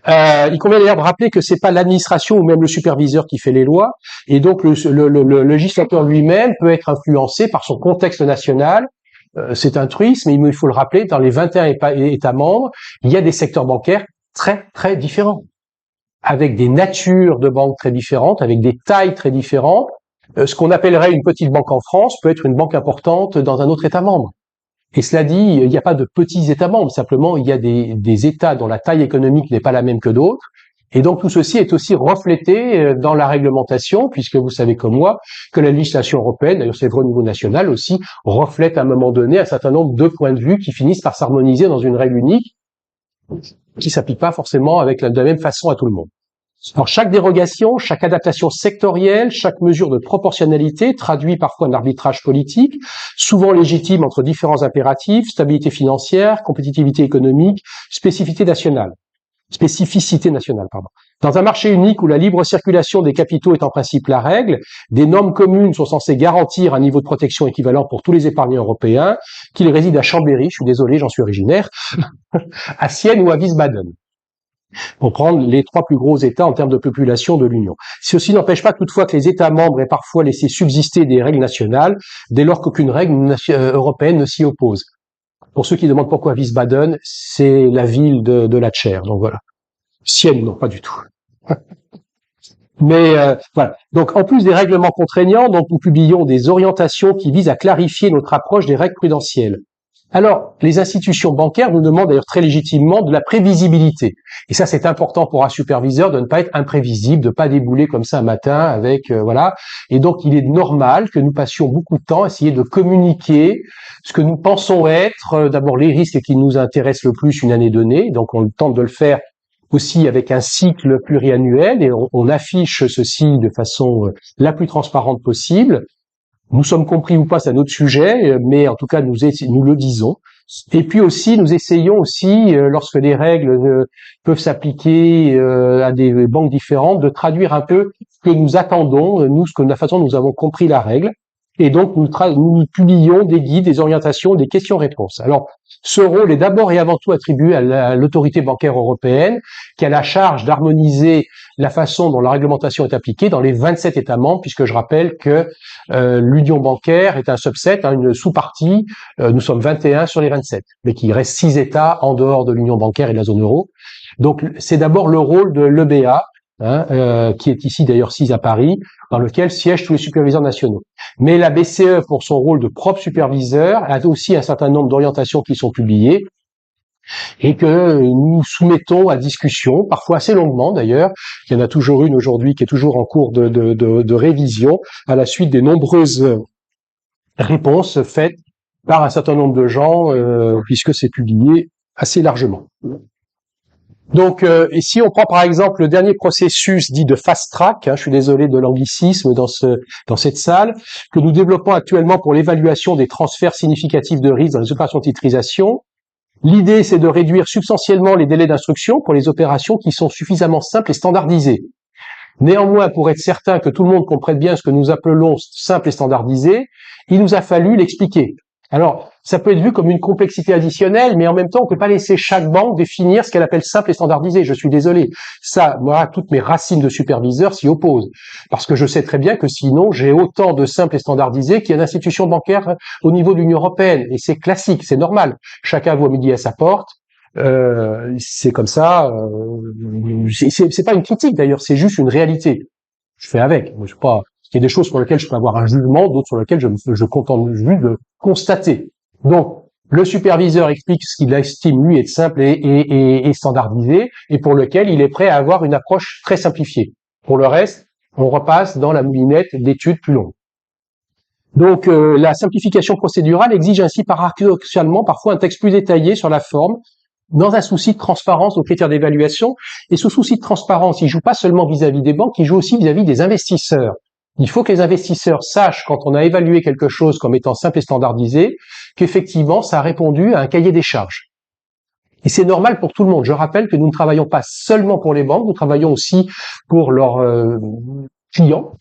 Il convient d'ailleurs de rappeler que c'est pas l'administration ou même le superviseur qui fait les lois, et donc le législateur lui-même peut être influencé par son contexte national. C'est un truisme, mais il faut le rappeler, dans les 21 États membres, il y a des secteurs bancaires très, très différents, avec des natures de banques très différentes, avec des tailles très différentes. Ce qu'on appellerait une petite banque en France peut être une banque importante dans un autre État membre. Et cela dit, il n'y a pas de petits États membres, simplement il y a des États dont la taille économique n'est pas la même que d'autres. Et donc tout ceci est aussi reflété dans la réglementation, puisque vous savez comme moi que la législation européenne, d'ailleurs c'est vrai au niveau national aussi, reflète à un moment donné un certain nombre de points de vue qui finissent par s'harmoniser dans une règle unique, qui s'applique pas forcément de la même façon à tout le monde. Alors chaque dérogation, chaque adaptation sectorielle, chaque mesure de proportionnalité traduit parfois un arbitrage politique, souvent légitime entre différents impératifs, stabilité financière, compétitivité économique, spécificité nationale. Dans un marché unique où la libre circulation des capitaux est en principe la règle, des normes communes sont censées garantir un niveau de protection équivalent pour tous les épargnants européens, qu'ils résident à Chambéry, je suis désolé, j'en suis originaire, à Sienne ou à Wiesbaden, pour prendre les 3 plus gros États en termes de population de l'Union. Ceci n'empêche pas toutefois que les États membres aient parfois laissé subsister des règles nationales, dès lors qu'aucune règle européenne ne s'y oppose. Pour ceux qui demandent pourquoi Wiesbaden, c'est la ville de la chaire, donc voilà. Sienne, non, pas du tout. Mais voilà. Donc, en plus des règlements contraignants, donc nous publions des orientations qui visent à clarifier notre approche des règles prudentielles. Alors, les institutions bancaires nous demandent d'ailleurs très légitimement de la prévisibilité. Et ça, c'est important pour un superviseur de ne pas être imprévisible, de ne pas débouler comme ça un matin avec voilà. Et donc, il est normal que nous passions beaucoup de temps à essayer de communiquer ce que nous pensons être d'abord les risques qui nous intéressent le plus une année donnée. Donc, on tente de le faire aussi avec un cycle pluriannuel et on affiche ceci de façon la plus transparente possible. Nous sommes compris ou pas, c'est un autre sujet, mais en tout cas, nous le disons. Et puis aussi, nous essayons aussi, lorsque des règles peuvent s'appliquer à des banques différentes, de traduire un peu ce que nous attendons, nous, la façon dont nous avons compris la règle. Et donc, nous publions des guides, des orientations, des questions-réponses. Alors, ce rôle est d'abord et avant tout attribué à l'autorité bancaire européenne, qui a la charge d'harmoniser la façon dont la réglementation est appliquée dans les 27 États membres, puisque je rappelle que l'union bancaire est un subset, une sous-partie. Nous sommes 21 sur les 27, mais qu'il reste 6 États en dehors de l'union bancaire et de la zone euro. Donc, c'est d'abord le rôle de l'EBA, qui est ici d'ailleurs 6 à Paris, dans lequel siègent tous les superviseurs nationaux. Mais la BCE, pour son rôle de propre superviseur, a aussi un certain nombre d'orientations qui sont publiées et que nous soumettons à discussion, parfois assez longuement d'ailleurs. Il y en a toujours une aujourd'hui qui est toujours en cours de révision à la suite des nombreuses réponses faites par un certain nombre de gens, puisque c'est publié assez largement. Donc, et si on prend par exemple le dernier processus dit de fast track, je suis désolé de l'anglicisme dans cette salle, que nous développons actuellement pour l'évaluation des transferts significatifs de risque dans les opérations de titrisation. L'idée, c'est de réduire substantiellement les délais d'instruction pour les opérations qui sont suffisamment simples et standardisées. Néanmoins, pour être certain que tout le monde comprenne bien ce que nous appelons simple et standardisé, il nous a fallu l'expliquer. Alors, ça peut être vu comme une complexité additionnelle, mais en même temps, on ne peut pas laisser chaque banque définir ce qu'elle appelle simple et standardisé. Je suis désolé. Ça, moi, toutes mes racines de superviseur s'y opposent. Parce que je sais très bien que sinon, j'ai autant de simple et standardisé qu'il y a d'institutions bancaires au niveau de l'Union européenne. Et c'est classique, c'est normal. Chacun voit midi à sa porte. C'est comme ça. C'est pas une critique d'ailleurs, c'est juste une réalité. Je fais avec. Moi, je sais pas. Il y a des choses sur lesquelles je peux avoir un jugement, d'autres sur lesquelles je contente juste de constater. Donc, le superviseur explique ce qu'il estime lui être simple et standardisé, et pour lequel il est prêt à avoir une approche très simplifiée. Pour le reste, on repasse dans la moulinette d'études plus longues. Donc, la simplification procédurale exige ainsi paradoxalement parfois un texte plus détaillé sur la forme, dans un souci de transparence aux critères d'évaluation. Et ce souci de transparence, il joue pas seulement vis-à-vis des banques, il joue aussi vis-à-vis des investisseurs. Il faut que les investisseurs sachent, quand on a évalué quelque chose comme étant simple et standardisé, qu'effectivement, ça a répondu à un cahier des charges. Et c'est normal pour tout le monde. Je rappelle que nous ne travaillons pas seulement pour les banques, nous travaillons aussi pour leurs clients,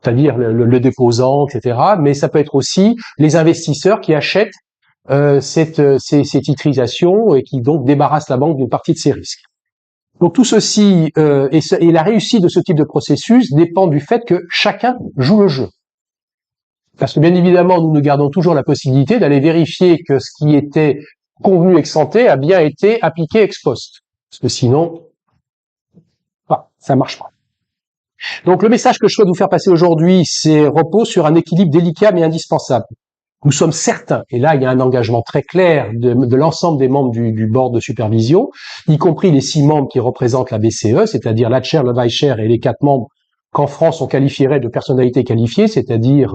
c'est-à-dire le déposant, etc. Mais ça peut être aussi les investisseurs qui achètent ces titrisations et qui donc débarrassent la banque d'une partie de ses risques. Donc tout ceci et la réussite de ce type de processus dépend du fait que chacun joue le jeu. Parce que bien évidemment, nous gardons toujours la possibilité d'aller vérifier que ce qui était convenu ex ante a bien été appliqué ex post. Parce que sinon, ça marche pas. Donc le message que je souhaite vous faire passer aujourd'hui, repose sur un équilibre délicat mais indispensable. Nous sommes certains, et là il y a un engagement très clair de l'ensemble des membres du board de supervision, y compris les 6 membres qui représentent la BCE, c'est-à-dire la chair, le vice chair et les 4 membres qu'en France on qualifierait de personnalités qualifiées, c'est-à-dire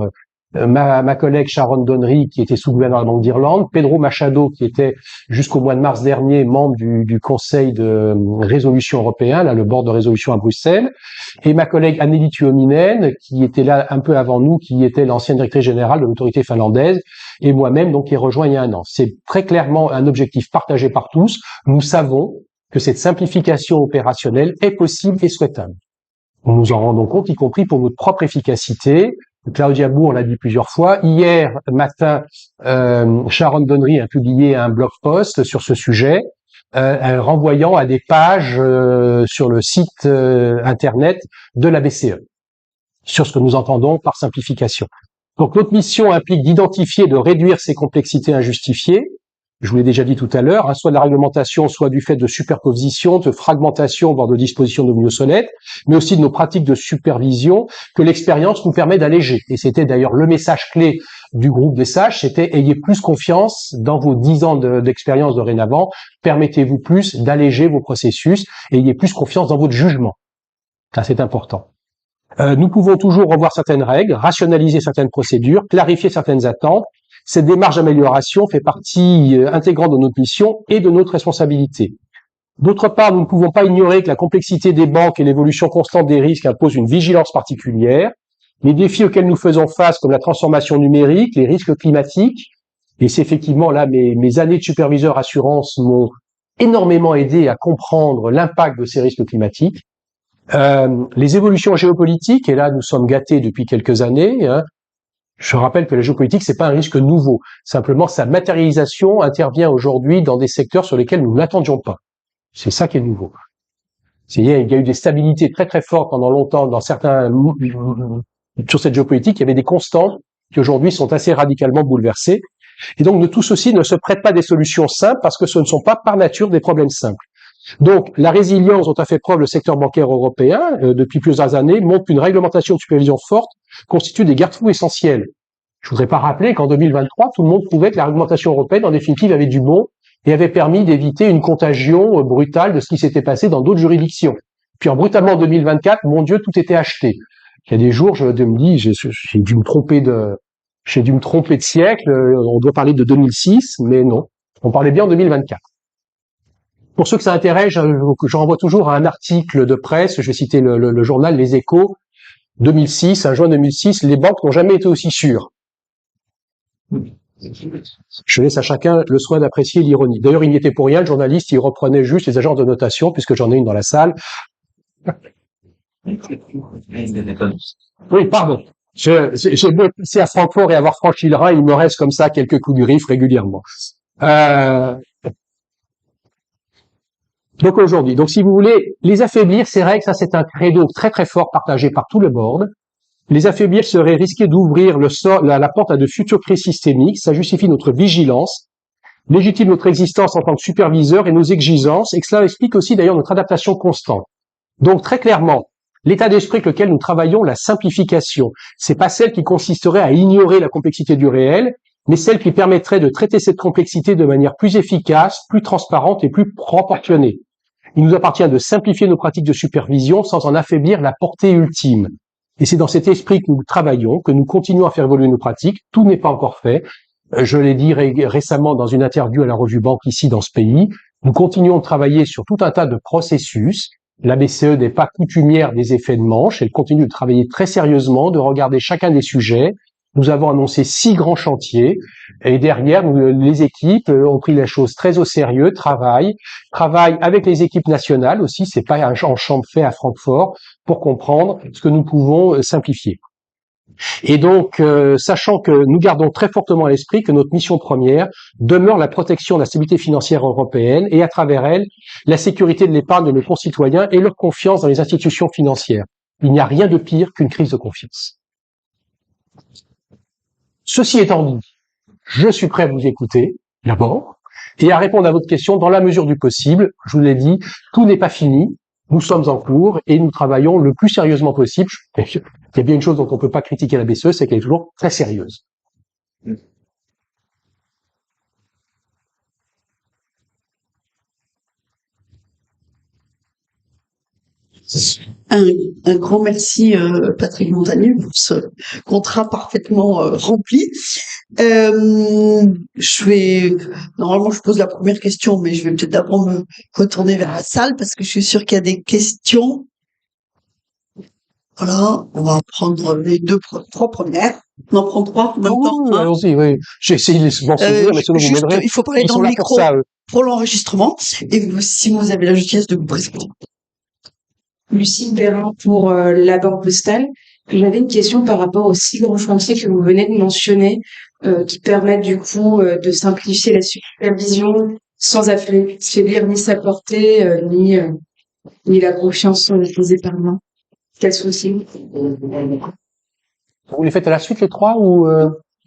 ma collègue Sharon Donnery qui était sous-gouverneur de la Banque d'Irlande, Pedro Machado qui était jusqu'au mois de mars dernier membre du Conseil de résolution européen, là le board de résolution à Bruxelles, et ma collègue Anneli Tuominen qui était là un peu avant nous, qui était l'ancienne directrice générale de l'autorité finlandaise, et moi-même donc qui ai rejoint il y a un an. C'est très clairement un objectif partagé par tous. Nous savons que cette simplification opérationnelle est possible et souhaitable. Nous nous en rendons compte, y compris pour notre propre efficacité. Claudia Bourg l'a dit plusieurs fois. Hier matin, Sharon Donnery a publié un blog post sur ce sujet, renvoyant à des pages sur le site internet de la BCE, sur ce que nous entendons par simplification. Donc notre mission implique d'identifier, de réduire ces complexités injustifiées. Je vous l'ai déjà dit tout à l'heure, soit de la réglementation, soit du fait de superposition, de fragmentation, voire de dispositions devenues obsolètes, mais aussi de nos pratiques de supervision que l'expérience nous permet d'alléger. Et c'était d'ailleurs le message clé du groupe des sages, c'était ayez plus confiance dans vos 10 ans d'expérience dorénavant, permettez-vous plus d'alléger vos processus et ayez plus confiance dans votre jugement. Ça, c'est important. Nous pouvons toujours revoir certaines règles, rationaliser certaines procédures, clarifier certaines attentes. Cette démarche d'amélioration fait partie intégrante de notre mission et de notre responsabilité. D'autre part, nous ne pouvons pas ignorer que la complexité des banques et l'évolution constante des risques imposent une vigilance particulière. Les défis auxquels nous faisons face, comme la transformation numérique, les risques climatiques, et c'est effectivement là mes années de superviseur assurance m'ont énormément aidé à comprendre l'impact de ces risques climatiques. Les évolutions géopolitiques, et là nous sommes gâtés depuis quelques années, Je rappelle que la géopolitique, c'est pas un risque nouveau. Simplement, sa matérialisation intervient aujourd'hui dans des secteurs sur lesquels nous n'attendions pas. C'est ça qui est nouveau. Il y a eu des stabilités très très fortes pendant longtemps dans certains sur cette géopolitique. Il y avait des constantes qui aujourd'hui sont assez radicalement bouleversées. Et donc, tout ceci ne se prête pas des solutions simples parce que ce ne sont pas par nature des problèmes simples. Donc, la résilience dont a fait preuve le secteur bancaire européen depuis plusieurs années montre qu'une réglementation de supervision forte constitue des garde-fous essentiels. Je voudrais pas rappeler qu'en 2023, tout le monde trouvait que la réglementation européenne, en définitive, avait du bon et avait permis d'éviter une contagion brutale de ce qui s'était passé dans d'autres juridictions. Puis, en brutalement en 2024, mon Dieu, tout était acheté. Il y a des jours, je me dis, j'ai dû me tromper de siècle. On doit parler de 2006, mais non. On parlait bien en 2024. Pour ceux que ça intéresse, je renvoie toujours à un article de presse. Je vais citer le journal Les Échos, 2006, juin 2006. Les banques n'ont jamais été aussi sûres. Je laisse à chacun le soin d'apprécier l'ironie. D'ailleurs, il n'y était pour rien. Le journaliste, il reprenait juste les agences de notation, puisque j'en ai une dans la salle. Oui, pardon. J'ai beau passer à Francfort et avoir franchi le Rhin, il me reste comme ça quelques coups du griffe régulièrement. Donc aujourd'hui, si vous voulez, les affaiblir, ces règles, ça c'est un credo très très fort partagé par tout le board. Les affaiblir serait risquer d'ouvrir la porte à de futures crises systémiques. Ça justifie notre vigilance, légitime notre existence en tant que superviseur et nos exigences, et que cela explique aussi d'ailleurs notre adaptation constante. Donc très clairement, l'état d'esprit avec lequel nous travaillons, la simplification, c'est pas celle qui consisterait à ignorer la complexité du réel, mais celle qui permettrait de traiter cette complexité de manière plus efficace, plus transparente et plus proportionnée. Il nous appartient de simplifier nos pratiques de supervision sans en affaiblir la portée ultime. Et c'est dans cet esprit que nous travaillons, que nous continuons à faire évoluer nos pratiques. Tout n'est pas encore fait. Je l'ai dit récemment dans une interview à la revue Banque ici dans ce pays. Nous continuons de travailler sur tout un tas de processus. La BCE n'est pas coutumière des effets de manche. Elle continue de travailler très sérieusement, de regarder chacun des sujets. Nous avons annoncé 6 grands chantiers et derrière, les équipes ont pris la chose très au sérieux, travaillent avec les équipes nationales aussi, c'est pas un champ fait à Francfort, pour comprendre ce que nous pouvons simplifier. Et donc, sachant que nous gardons très fortement à l'esprit que notre mission première demeure la protection de la stabilité financière européenne et à travers elle, la sécurité de l'épargne de nos concitoyens et leur confiance dans les institutions financières. Il n'y a rien de pire qu'une crise de confiance. Ceci étant dit, je suis prêt à vous écouter, d'abord, et à répondre à votre question dans la mesure du possible. Je vous l'ai dit, tout n'est pas fini, nous sommes en cours et nous travaillons le plus sérieusement possible. Il y a bien une chose dont on ne peut pas critiquer la BCE, c'est qu'elle est toujours très sérieuse. Un grand merci, Patrick Montagnier, pour ce contrat parfaitement rempli. Normalement, je pose la première question, mais je vais peut-être d'abord me retourner vers la salle parce que je suis sûre qu'il y a des questions. Voilà, on va prendre les trois premières. On en prend 3 en même temps. Hein. Allons-y, oui. J'ai essayé de m'en souvenir, mais sinon vous m'aiderez. Il faut parler dans le micro pour l'enregistrement. Et si vous avez la gentillesse de vous présenter. Lucie Perrin pour la Banque Postale. J'avais une question par rapport aux 6 grands chantiers que vous venez de mentionner, qui permettent du coup de simplifier la supervision sans affaiblir ni sa portée, ni la confiance des épargnants. Quels sont-ils? Vous les faites à la suite les 3 ou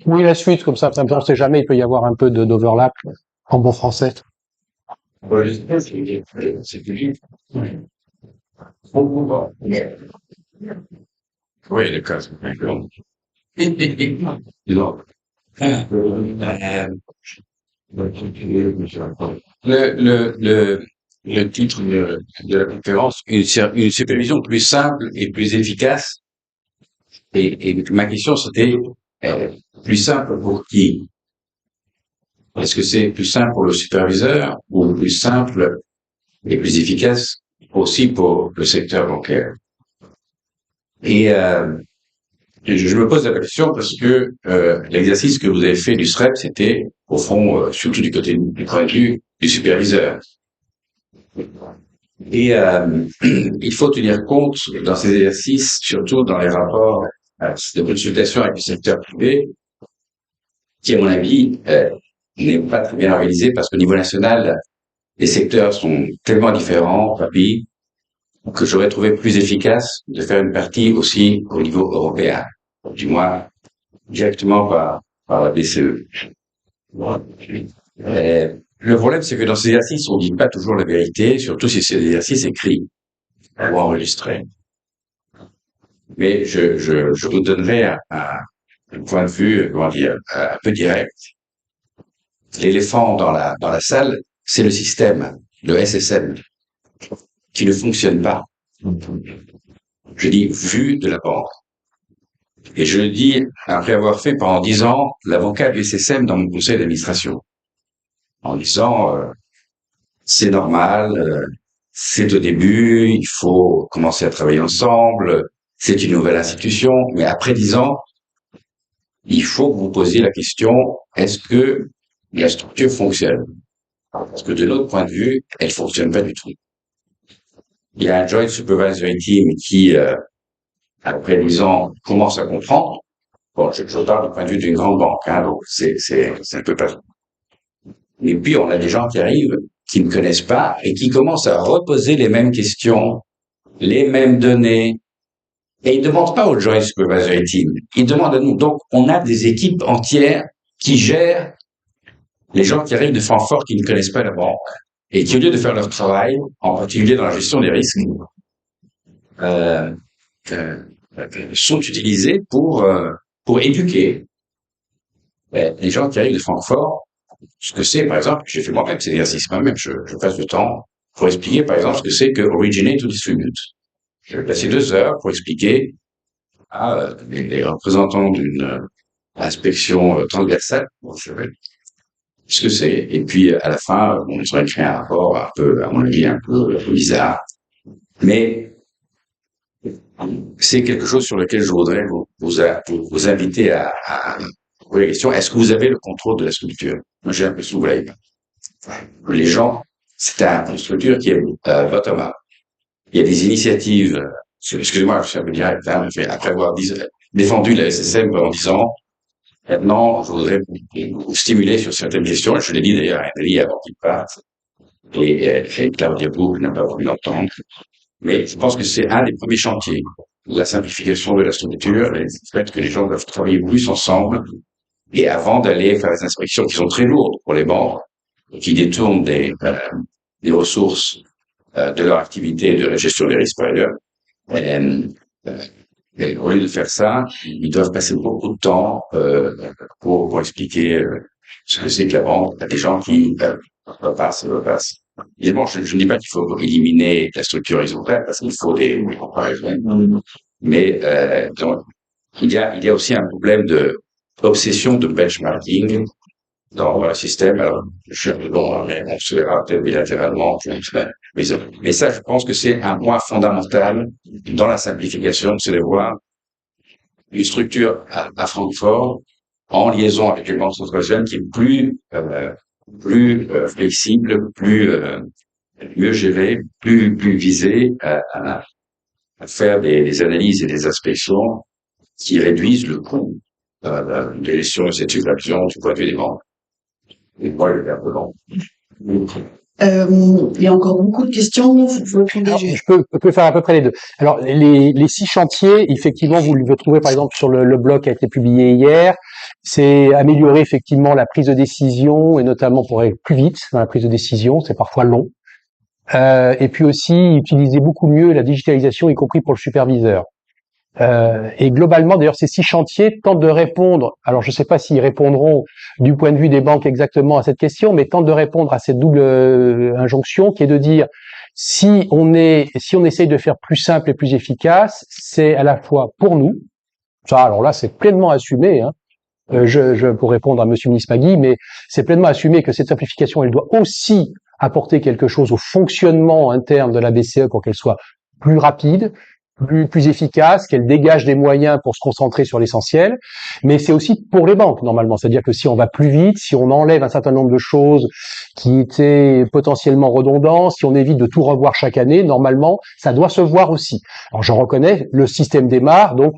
oui, la suite, comme ça, on ne sait jamais, il peut y avoir un peu d'overlap en bon français. C'est public. Oui, le cas, c'est d'accord. Le titre de la conférence, une supervision plus simple et plus efficace. Et ma question, c'était plus simple pour qui? Est-ce que c'est plus simple pour le superviseur ou plus simple et plus efficace aussi pour le secteur bancaire? Et je me pose la question parce que l'exercice que vous avez fait du SREP, c'était au fond surtout du côté du point de vue du superviseur. Et il faut tenir compte dans ces exercices, surtout dans les rapports de consultation avec le secteur privé, qui, à mon avis, n'est pas très bien organisé parce qu'au niveau national, les secteurs sont tellement différents par pays que j'aurais trouvé plus efficace de faire une partie aussi au niveau européen, du moins directement par la BCE. Le problème, c'est que dans ces exercices, on dit pas toujours la vérité, surtout si c'est des exercices écrits ou enregistrés. Mais je vous donnerai un point de vue, comment dire, un peu direct. L'éléphant dans la salle, c'est le système, le SSM, qui ne fonctionne pas. Je dis vu de la banque. Et je le dis après avoir fait pendant 10 ans l'avocat du SSM dans mon conseil d'administration. En disant, c'est normal, c'est au début, il faut commencer à travailler ensemble, c'est une nouvelle institution, mais après 10 ans, il faut que vous posiez la question, est-ce que la structure fonctionne? Parce que de notre point de vue, elle fonctionne pas du tout. Il y a un Joint Supervisory Team qui, après 10 ans, commence à comprendre. Bon, je parle du point de vue d'une grande banque, hein, donc c'est un peu pas. Et puis, on a des gens qui arrivent, qui ne connaissent pas, et qui commencent à reposer les mêmes questions, les mêmes données, et ils ne demandent pas au Joint Supervisory Team, ils demandent à nous. Donc, on a des équipes entières qui gèrent les gens qui arrivent de Francfort qui ne connaissent pas la banque, et qui, au lieu de faire leur travail, en particulier dans la gestion des risques, sont utilisés pour éduquer les gens qui arrivent de Francfort. Ce que c'est, par exemple, j'ai fait moi-même cet exercice moi-même, je passe du temps pour expliquer, par exemple, ce que c'est que originate to distribute. Je vais passer 2 heures pour expliquer à les représentants d'une inspection transversale ce que c'est. Et puis, à la fin, on aurait créé un rapport un peu, à mon avis, un peu bizarre. Mais c'est quelque chose sur lequel je voudrais vous inviter à poser la question. Est-ce que vous avez le contrôle de la structure? Moi, j'ai l'impression que vous l'avez pas. Les gens, c'est une structure qui est bottom-up. Il y a des initiatives, excusez-moi, je suis un peu direct, hein, mais après avoir défendu la SSM pendant 10 ans, maintenant, je voudrais vous stimuler sur certaines questions. Je l'ai dit d'ailleurs à Nathalie avant qu'il parte, et Claudia Bourg n'a pas voulu l'entendre. Mais je pense que c'est un des premiers chantiers, la simplification de la structure, et le fait que les gens doivent travailler plus ensemble, et avant d'aller faire des inspections qui sont très lourdes pour les banques, qui détournent des ressources de leur activité et de la gestion des risques par ailleurs. Et au lieu de faire ça, ils doivent passer beaucoup de temps pour expliquer ce que c'est que la banque. Il y a des gens qui repassent. Évidemment, je ne dis pas qu'il faut éliminer la structure horizontale parce qu'il faut des comparaisons. Mais donc, il y a aussi un problème de obsession de benchmarking dans le système. Alors, on se verra peut-être bilatéralement. Mais ça, je pense que c'est un point fondamental dans la simplification, c'est de voir une structure à Francfort en liaison avec une banque centrale qui est plus flexible, mieux gérée, plus visée à faire des analyses et des inspections qui réduisent le coût de gestion de cette situation du point de vue des banques. Et moi, je vais un peu long. Il y a encore beaucoup de questions. Vous répondez. Alors, je peux faire à peu près les deux. Alors, les 6 chantiers, effectivement, vous le trouvez par exemple sur le blog qui a été publié hier. C'est améliorer effectivement la prise de décision et notamment pour aller plus vite dans la prise de décision. C'est parfois long. Et puis aussi utiliser beaucoup mieux la digitalisation, y compris pour le superviseur. Et globalement, d'ailleurs, ces 6 chantiers tentent de répondre, alors je ne sais pas s'ils répondront du point de vue des banques exactement à cette question, mais tentent de répondre à cette double injonction qui est de dire si on essaye de faire plus simple et plus efficace, c'est à la fois pour nous, ça alors là c'est pleinement assumé, hein, pour répondre à Monsieur Mismagui, mais c'est pleinement assumé que cette simplification elle doit aussi apporter quelque chose au fonctionnement interne de la BCE pour qu'elle soit plus rapide, plus efficace, qu'elle dégage des moyens pour se concentrer sur l'essentiel, mais c'est aussi pour les banques normalement, c'est-à-dire que si on va plus vite, si on enlève un certain nombre de choses qui étaient potentiellement redondantes, si on évite de tout revoir chaque année, normalement ça doit se voir aussi. Alors je reconnais, le système démarre, donc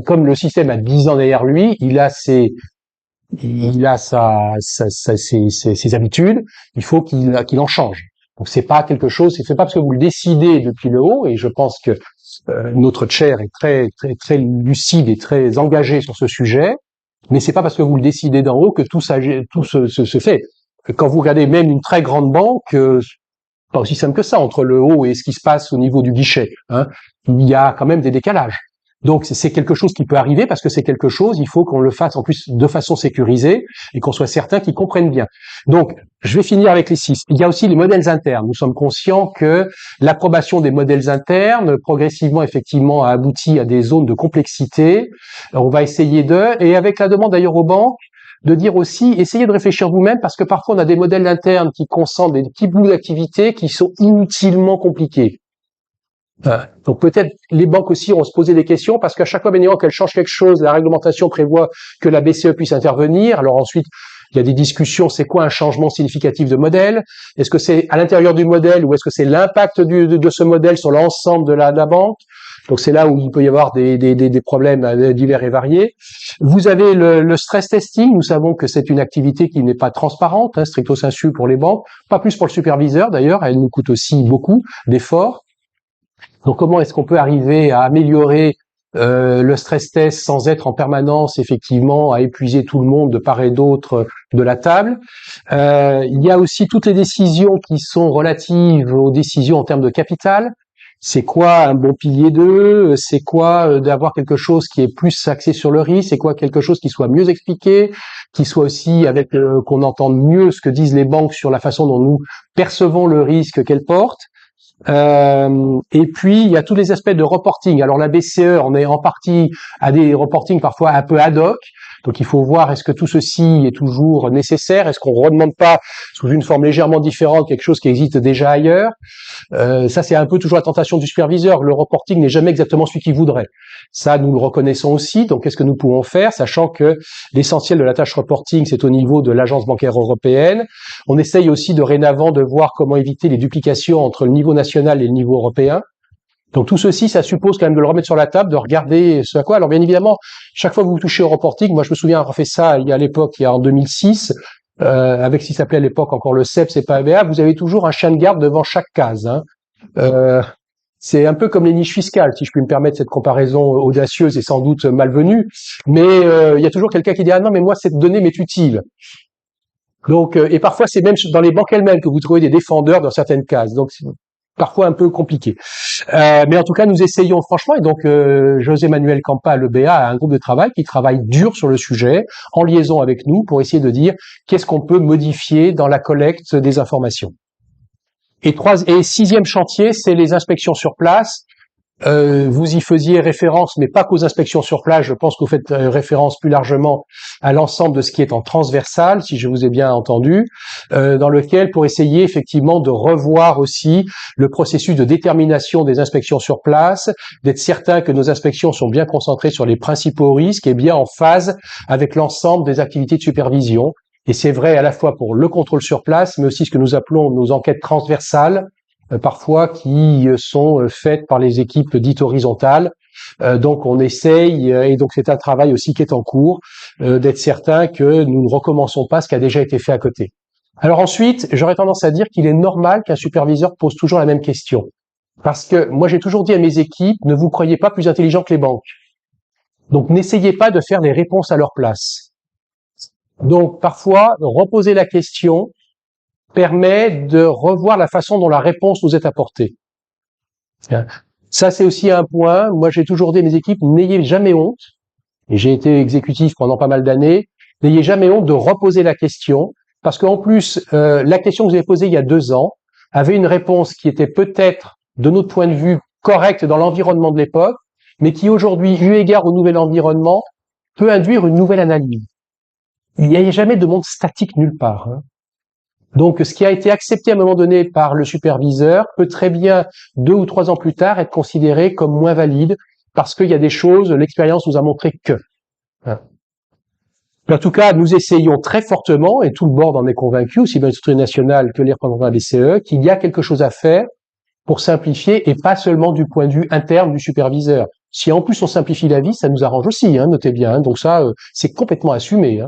comme le système a 10 ans derrière lui, il a ses habitudes, il faut qu'il en change. Donc c'est pas quelque chose, c'est pas parce que vous le décidez depuis le haut, et je pense que notre chair est très lucide et très engagé sur ce sujet, mais c'est pas parce que vous le décidez d'en haut que tout se fait. Quand vous regardez même une très grande banque, pas aussi simple que ça entre le haut et ce qui se passe au niveau du guichet, hein, il y a quand même des décalages. Donc c'est quelque chose qui peut arriver parce que c'est quelque chose, il faut qu'on le fasse en plus de façon sécurisée et qu'on soit certain qu'ils comprennent bien. Donc je vais finir avec les 6. Il y a aussi les modèles internes. Nous sommes conscients que l'approbation des modèles internes progressivement effectivement a abouti à des zones de complexité. On va essayer et avec la demande d'ailleurs aux banques, de dire aussi, essayez de réfléchir vous-même parce que parfois on a des modèles internes qui concentrent des petits bouts d'activité qui sont inutilement compliqués. Donc peut-être les banques aussi vont se poser des questions parce qu'à chaque fois qu'elles changent quelque chose, la réglementation prévoit que la BCE puisse intervenir. Alors ensuite, il y a des discussions, c'est quoi un changement significatif de modèle? Est-ce que c'est à l'intérieur du modèle ou est-ce que c'est l'impact de ce modèle sur l'ensemble de la banque? Donc c'est là où il peut y avoir des problèmes divers et variés. Vous avez le stress testing. Nous savons que c'est une activité qui n'est pas transparente, hein, stricto sensu pour les banques, pas plus pour le superviseur d'ailleurs. Elle nous coûte aussi beaucoup d'efforts. Donc comment est-ce qu'on peut arriver à améliorer le stress test sans être en permanence effectivement à épuiser tout le monde de part et d'autre de la table. Il y a aussi toutes les décisions qui sont relatives aux décisions en termes de capital. C'est quoi un bon pilier 2? C'est quoi d'avoir quelque chose qui est plus axé sur le risque? C'est quoi quelque chose qui soit mieux expliqué, qui soit aussi avec qu'on entende mieux ce que disent les banques sur la façon dont nous percevons le risque qu'elles portent? Et puis il y a tous les aspects de reporting. Alors la BCE, on est en partie à des reporting parfois un peu ad hoc. Donc il faut voir est-ce que tout ceci est toujours nécessaire, est-ce qu'on ne redemande pas sous une forme légèrement différente quelque chose qui existe déjà ailleurs. Ça c'est un peu toujours la tentation du superviseur. Le reporting n'est jamais exactement celui qu'il voudrait. Ça nous le reconnaissons aussi. Donc qu'est-ce que nous pouvons faire, sachant que l'essentiel de la tâche reporting c'est au niveau de l'agence bancaire européenne. On essaye aussi dorénavant de voir comment éviter les duplications entre le niveau national et le niveau européen. Donc tout ceci, ça suppose quand même de le remettre sur la table, de regarder ce à quoi. Alors bien évidemment, chaque fois que vous touchez au reporting, moi je me souviens avoir fait ça il y a en 2006, avec ce qui s'appelait à l'époque encore le CEPS et pas ABA, vous avez toujours un chien de garde devant chaque case. Hein. C'est un peu comme les niches fiscales, si je puis me permettre cette comparaison audacieuse et sans doute malvenue, mais il y a toujours quelqu'un qui dit « Ah non, mais moi cette donnée m'est utile ». Donc, et parfois c'est même dans les banques elles-mêmes que vous trouvez des défendeurs dans certaines cases. Donc parfois un peu compliqué. Mais en tout cas, nous essayons franchement, et donc José Manuel Campa, l'EBA, a un groupe de travail qui travaille dur sur le sujet, en liaison avec nous, pour essayer de dire qu'est-ce qu'on peut modifier dans la collecte des informations. Et sixième chantier, c'est les inspections sur place. Vous y faisiez référence, mais pas qu'aux inspections sur place. Je pense que vous faites référence plus largement à l'ensemble de ce qui est en transversal, si je vous ai bien entendu, dans lequel, pour essayer effectivement de revoir aussi le processus de détermination des inspections sur place, d'être certain que nos inspections sont bien concentrées sur les principaux risques et bien en phase avec l'ensemble des activités de supervision. Et c'est vrai à la fois pour le contrôle sur place, mais aussi ce que nous appelons nos enquêtes transversales, parfois qui sont faites par les équipes dites horizontales. Donc on essaye, et donc c'est un travail aussi qui est en cours, d'être certain que nous ne recommençons pas ce qui a déjà été fait à côté. Alors ensuite, j'aurais tendance à dire qu'il est normal qu'un superviseur pose toujours la même question. Parce que moi j'ai toujours dit à mes équipes, ne vous croyez pas plus intelligents que les banques. Donc n'essayez pas de faire les réponses à leur place. Donc parfois, reposer la question permet de revoir la façon dont la réponse nous est apportée. Ça, c'est aussi un point. Moi, j'ai toujours dit à mes équipes, n'ayez jamais honte, et j'ai été exécutif pendant pas mal d'années, n'ayez jamais honte de reposer la question, parce qu'en plus, la question que vous avez posée il y a 2 ans avait une réponse qui était peut-être, de notre point de vue, correcte dans l'environnement de l'époque, mais qui aujourd'hui, eu égard au nouvel environnement, peut induire une nouvelle analyse. Il n'y a jamais de monde statique nulle part. Hein. Donc, ce qui a été accepté à un moment donné par le superviseur peut très bien, 2 ou 3 ans plus tard, être considéré comme moins valide parce qu'il y a des choses, l'expérience nous a montré que. En tout cas, nous essayons très fortement, et tout le board en est convaincu, aussi bien l'Institut national que les représentants de la BCE, qu'il y a quelque chose à faire pour simplifier, et pas seulement du point de vue interne du superviseur. Si en plus on simplifie la vie, ça nous arrange aussi, notez bien. Donc ça, c'est complètement assumé,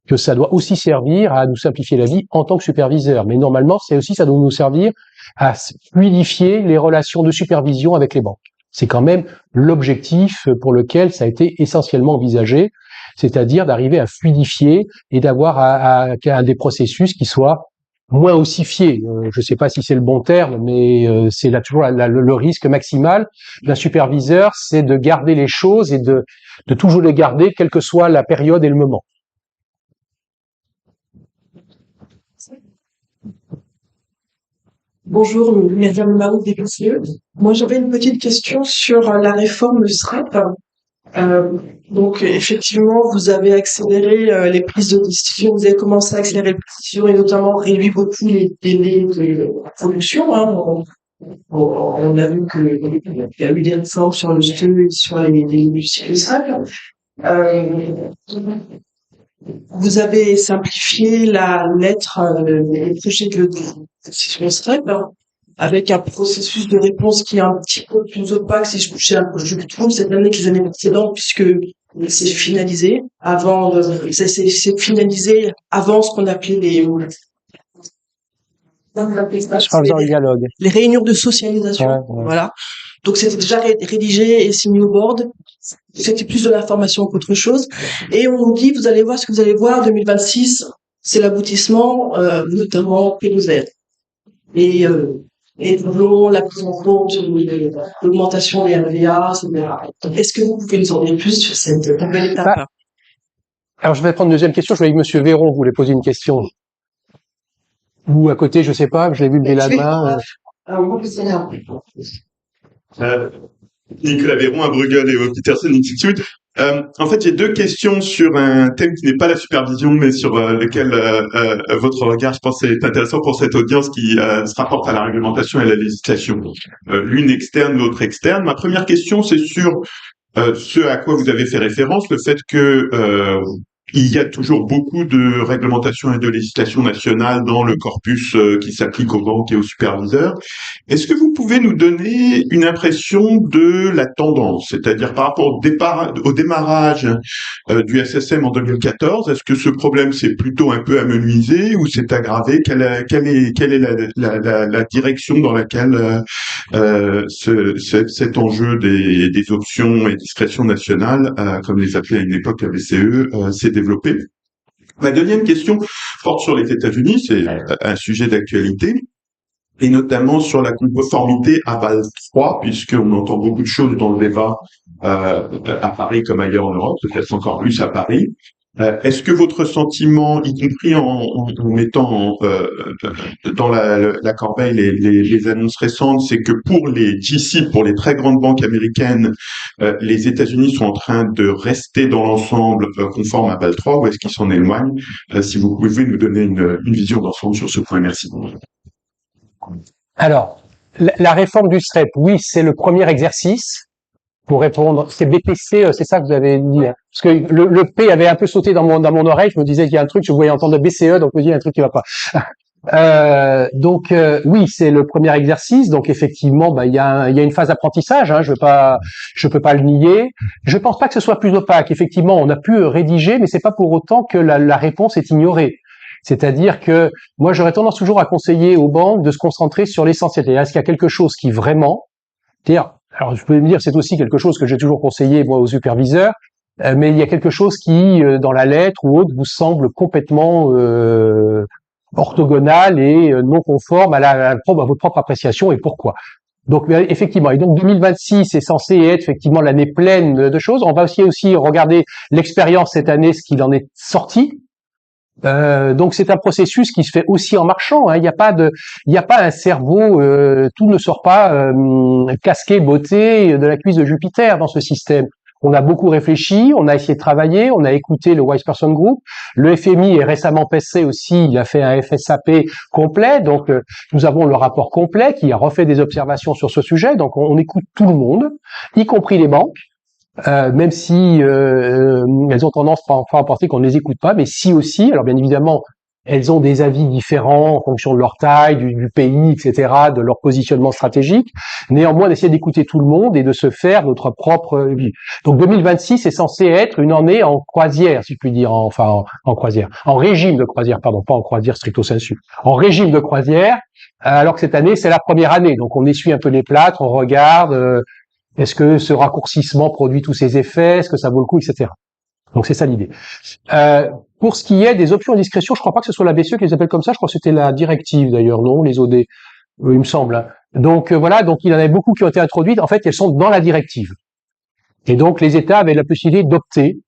que ça doit aussi servir à nous simplifier la vie en tant que superviseur. Mais normalement, ça doit nous servir à fluidifier les relations de supervision avec les banques. C'est quand même l'objectif pour lequel ça a été essentiellement envisagé, c'est-à-dire d'arriver à fluidifier et d'avoir à des processus qui soient moins ossifiés. Je ne sais pas si c'est le bon terme, mais c'est là toujours le risque maximal d'un superviseur, c'est de garder les choses et de toujours les garder, quelle que soit la période et le moment. Bonjour, Myriam Mahou des BCE. Moi, j'avais une petite question sur la réforme SREP. Donc, effectivement, vous avez accéléré les prises de décision, vous avez commencé à accélérer les prises de décision et notamment réduit beaucoup les délais de production. On a vu qu'il y a eu des réformes sur le STE et sur les délais du cycle SREP. Vous avez simplifié la lettre, le projet de décision SREP, avec un processus de réponse qui est un petit peu plus opaque, si je trouve, cette année que les années précédentes, puisque c'est finalisé c'est finalisé avant ce qu'on appelait les réunions de socialisation. Ouais. Voilà. Donc c'était déjà rédigé et signé au board. C'était plus de l'information qu'autre chose. Et on nous dit, vous allez voir ce que vous allez voir, 2026, c'est l'aboutissement, notamment POZ. Et selon la prise en compte de l'augmentation des RVA, etc. Est-ce que vous pouvez nous en dire plus sur cette nouvelle étape? Alors, je vais prendre une deuxième question. Je voyais que Monsieur Véron voulait poser une question. Ou à côté, je sais pas, je l'ai vu lever la main. Nicolas Véron à Bruegel et au Peterson Institute. En fait, j'ai deux questions sur un thème qui n'est pas la supervision, mais sur lequel votre regard, je pense, est intéressant pour cette audience qui se rapporte à la réglementation et à la législation. L'une externe, l'autre externe. Ma première question, c'est sur ce à quoi vous avez fait référence, le fait que il y a toujours beaucoup de réglementations et de législation nationale dans le corpus qui s'applique aux banques et aux superviseurs. Est-ce que vous pouvez nous donner une impression de la tendance, c'est-à-dire par rapport au démarrage du SSM en 2014, est-ce que ce problème s'est plutôt un peu amenuisé ou s'est aggravé? Quelle est la direction dans laquelle cet enjeu des options et discrétion nationale, comme les appelait à une époque la BCE, s'est développé? Ma deuxième question porte sur les États-Unis, c'est un sujet d'actualité, et notamment sur la conformité à Bâle III, puisqu'on entend beaucoup de choses dans le débat à Paris comme ailleurs en Europe, peut-être encore plus à Paris. Est-ce que votre sentiment, y compris en mettant dans la corbeille les annonces récentes, c'est que pour les GC, pour les très grandes banques américaines, les États-Unis sont en train de rester dans l'ensemble conforme à Bâle III, ou est-ce qu'ils s'en éloignent? Si vous pouvez nous donner une vision d'ensemble sur ce point, merci. Alors, la réforme du SREP, oui, c'est le premier exercice. Pour répondre, c'est BPC, c'est ça que vous avez dit. Hein. Parce que le P avait un peu sauté dans mon oreille, je me disais qu'il y a un truc, je voulais entendre BCE, donc je me dis il y a un truc qui va pas. Oui, c'est le premier exercice, donc effectivement, il y a une phase d'apprentissage, je peux pas le nier. Je pense pas que ce soit plus opaque. Effectivement, on a pu rédiger, mais c'est pas pour autant que la réponse est ignorée. C'est-à-dire que moi, j'aurais tendance toujours à conseiller aux banques de se concentrer sur l'essentiel. Est-ce qu'il y a quelque chose qui vraiment, alors je peux me dire, c'est aussi quelque chose que j'ai toujours conseillé moi aux superviseurs, mais il y a quelque chose qui, dans la lettre ou autre, vous semble complètement orthogonal et non conforme à votre propre appréciation, et pourquoi. Donc effectivement, et donc 2026 est censé être effectivement l'année pleine de choses. On va aussi regarder l'expérience cette année, ce qu'il en est sorti. Donc c'est un processus qui se fait aussi en marchant. Il n'y a pas un cerveau, tout ne sort pas casqué beauté de la cuisse de Jupiter dans ce système. On a beaucoup réfléchi, on a essayé de travailler, on a écouté le Wise Person Group. Le FMI est récemment passé aussi, il a fait un FSAP complet, donc nous avons le rapport complet qui a refait des observations sur ce sujet. Donc on écoute tout le monde, y compris les banques. Même si elles ont tendance parfois à penser qu'on ne les écoute pas, mais si aussi. Alors bien évidemment, elles ont des avis différents en fonction de leur taille, du pays, etc., de leur positionnement stratégique. Néanmoins, d'essayer d'écouter tout le monde et de se faire notre propre vie. Donc 2026 est censé être une année en croisière, si je puis dire, en croisière, en régime de croisière, pardon, pas en croisière stricto sensu, en régime de croisière, alors que cette année, c'est la première année. Donc on essuie un peu les plâtres, on regarde, est-ce que ce raccourcissement produit tous ses effets, est-ce que ça vaut le coup, etc. Donc c'est ça l'idée. Pour ce qui est des options à discrétion, je crois pas que ce soit la BCE qui les appelle comme ça, je crois que c'était la directive d'ailleurs, non, les OD, il me semble. Hein. Donc voilà, donc il y en avait beaucoup qui ont été introduites, en fait elles sont dans la directive. Et donc les États avaient la possibilité d'opter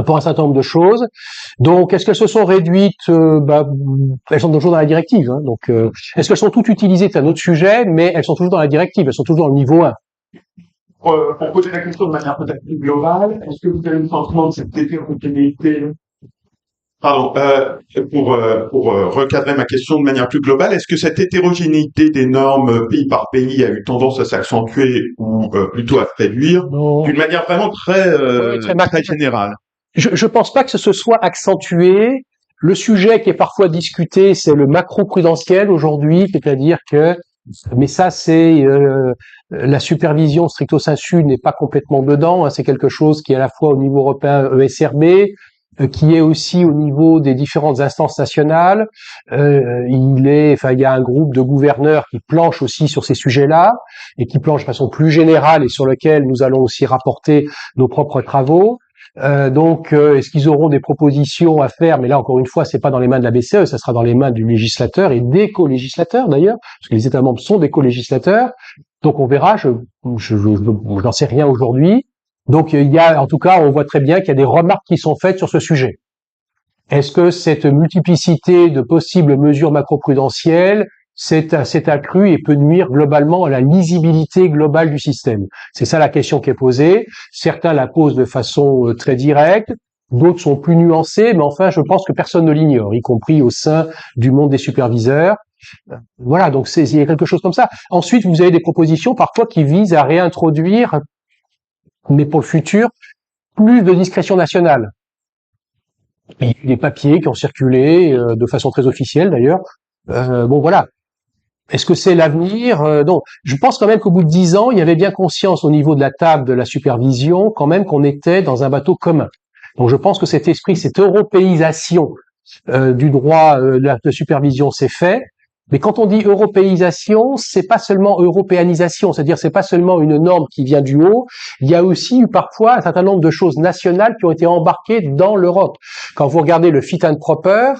pour un certain nombre de choses. Donc est-ce qu'elles se sont réduites elles sont toujours dans la directive. Hein. Donc est-ce qu'elles sont toutes utilisées, c'est un autre sujet, mais elles sont toujours dans la directive, elles sont toujours dans le niveau 1. Pour poser la question de manière peut-être plus globale, est-ce que vous avez le sentiment de cette hétérogénéité? Pardon, pour recadrer ma question de manière plus globale, est-ce que cette hétérogénéité des normes pays par pays a eu tendance à s'accentuer ou plutôt à se réduire d'une manière vraiment très générale? Je pense pas que ce soit accentué. Le sujet qui est parfois discuté, c'est le macro-prudentiel aujourd'hui, c'est-à-dire que mais ça, c'est la supervision stricto sensu n'est pas complètement dedans. Hein, c'est quelque chose qui est à la fois au niveau européen ESRB, qui est aussi au niveau des différentes instances nationales. Il y a un groupe de gouverneurs qui planche aussi sur ces sujets-là et qui planche de façon plus générale et sur lequel nous allons aussi rapporter nos propres travaux. Est-ce qu'ils auront des propositions à faire? Mais là, encore une fois, c'est pas dans les mains de la BCE, ça sera dans les mains du législateur et des co-législateurs d'ailleurs, parce que les États membres sont des co-législateurs. Donc on verra. J'en sais rien aujourd'hui. Donc il y a, en tout cas, on voit très bien qu'il y a des remarques qui sont faites sur ce sujet. Est-ce que cette multiplicité de possibles mesures macroprudentielles s'est accrue et peut nuire globalement à la lisibilité globale du système? C'est ça la question qui est posée. Certains la posent de façon très directe, d'autres sont plus nuancés, mais enfin, je pense que personne ne l'ignore, y compris au sein du monde des superviseurs. Voilà, donc il y a quelque chose comme ça. Ensuite, vous avez des propositions parfois qui visent à réintroduire, mais pour le futur, plus de discrétion nationale. Il y a eu des papiers qui ont circulé de façon très officielle d'ailleurs. Voilà. Est-ce que c'est l'avenir? Non. Je pense quand même qu'au bout de 10 ans, il y avait bien conscience au niveau de la table de la supervision quand même qu'on était dans un bateau commun. Donc je pense que cet esprit, cette européisation du droit de supervision s'est fait. Mais quand on dit européisation, c'est pas seulement européanisation, c'est-à-dire c'est pas seulement une norme qui vient du haut, il y a aussi eu parfois un certain nombre de choses nationales qui ont été embarquées dans l'Europe. Quand vous regardez le fit and proper,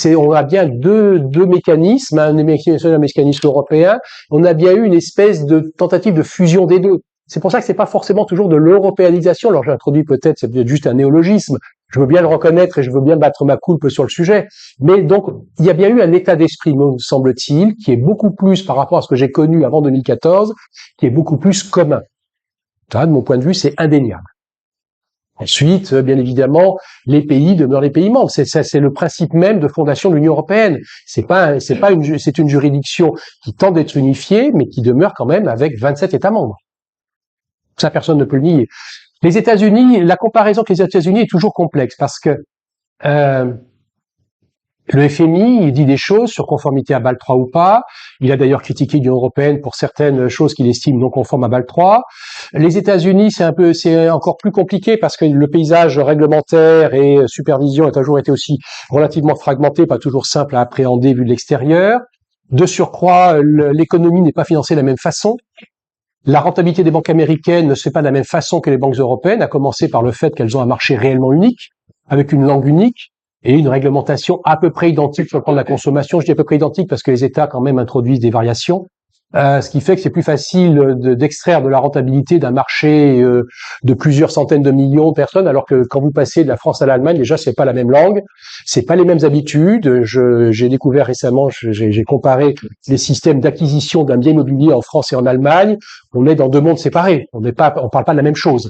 on a bien deux mécanismes, un mécanisme européen, on a bien eu une espèce de tentative de fusion des deux. C'est pour ça que c'est pas forcément toujours de l'européanisation. Alors j'introduis peut-être, c'est peut-être juste un néologisme. Je veux bien le reconnaître et je veux bien battre ma coulpe sur le sujet. Mais donc, il y a bien eu un état d'esprit, me semble-t-il, qui est beaucoup plus, par rapport à ce que j'ai connu avant 2014, qui est beaucoup plus commun. Ça, de mon point de vue, c'est indéniable. Ensuite, bien évidemment, les pays demeurent les pays membres. C'est le principe même de fondation de l'Union européenne. C'est une juridiction qui tente d'être unifiée, mais qui demeure quand même avec 27 États membres. Ça, personne ne peut le nier. Les États-Unis, la comparaison avec les États-Unis est toujours complexe parce que le FMI, il dit des choses sur conformité à Bâle III ou pas. Il a d'ailleurs critiqué l'Union européenne pour certaines choses qu'il estime non conformes à Bâle III. Les États-Unis, c'est encore plus compliqué parce que le paysage réglementaire et supervision a toujours été aussi relativement fragmenté, pas toujours simple à appréhender vu de l'extérieur. De surcroît, l'économie n'est pas financée de la même façon. La rentabilité des banques américaines ne se fait pas de la même façon que les banques européennes, à commencer par le fait qu'elles ont un marché réellement unique, avec une langue unique et une réglementation à peu près identique sur le plan de la consommation. Je dis à peu près identique parce que les États quand même introduisent des variations, ce qui fait que c'est plus facile d'extraire de la rentabilité d'un marché de plusieurs centaines de millions de personnes, alors que quand vous passez de la France à l'Allemagne, déjà c'est pas la même langue, c'est pas les mêmes habitudes. J'ai découvert récemment, j'ai comparé les systèmes d'acquisition d'un bien immobilier en France et en Allemagne. On est dans deux mondes séparés. On parle pas de la même chose.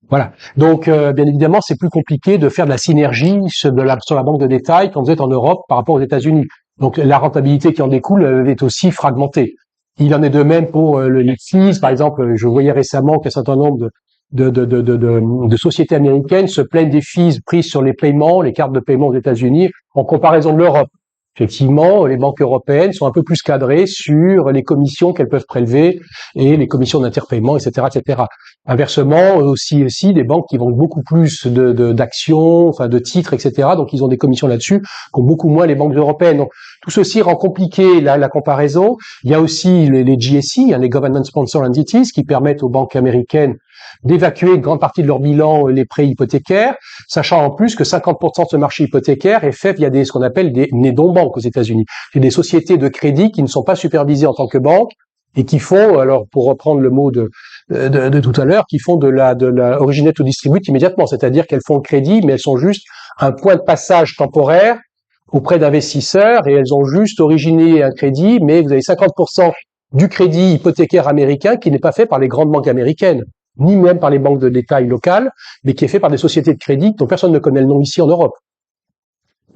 Voilà. Donc, bien évidemment, c'est plus compliqué de faire de la synergie sur la banque de détail quand vous êtes en Europe par rapport aux États-Unis. Donc, la rentabilité qui en découle est aussi fragmentée. Il en est de même pour les fees. Par exemple, je voyais récemment qu'un certain nombre de sociétés américaines se plaignent des fees prises sur les paiements, les cartes de paiement aux États-Unis, en comparaison de l'Europe. Effectivement, les banques européennes sont un peu plus cadrées sur les commissions qu'elles peuvent prélever et les commissions d'interpaiement, etc., etc. Inversement, aussi des banques qui vendent beaucoup plus d'actions, enfin de titres, etc. Donc, ils ont des commissions là-dessus qu'ont beaucoup moins les banques européennes. Donc, tout ceci rend compliqué la comparaison. Il y a aussi les GSE, les Government Sponsor Entities, qui permettent aux banques américaines d'évacuer une grande partie de leur bilan les prêts hypothécaires, sachant en plus que 50% de ce marché hypothécaire est fait via ce qu'on appelle des non-banques aux États-Unis. C'est des sociétés de crédit qui ne sont pas supervisées en tant que banques et qui font, alors pour reprendre le mot de tout à l'heure, qui font de la originate to distribute immédiatement, c'est-à-dire qu'elles font le crédit, mais elles sont juste un point de passage temporaire auprès d'investisseurs et elles ont juste originé un crédit, mais vous avez 50% du crédit hypothécaire américain qui n'est pas fait par les grandes banques américaines, ni même par les banques de détail locales, mais qui est fait par des sociétés de crédit dont personne ne connaît le nom ici en Europe.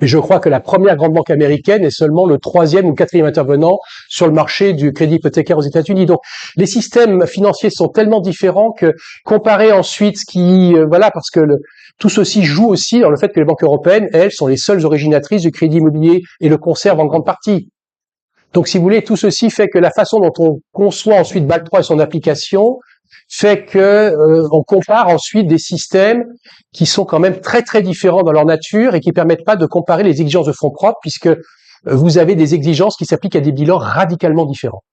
Mais je crois que la première grande banque américaine est seulement le 3e ou 4e intervenant sur le marché du crédit hypothécaire aux États-Unis. Donc, les systèmes financiers sont tellement différents que comparer ensuite parce que tout ceci joue aussi dans le fait que les banques européennes, elles, sont les seules originatrices du crédit immobilier et le conservent en grande partie. Donc, si vous voulez, tout ceci fait que la façon dont on conçoit ensuite BAL 3 et son application fait que on compare ensuite des systèmes qui sont quand même très très différents dans leur nature et qui permettent pas de comparer les exigences de fonds propres puisque vous avez des exigences qui s'appliquent à des bilans radicalement différents.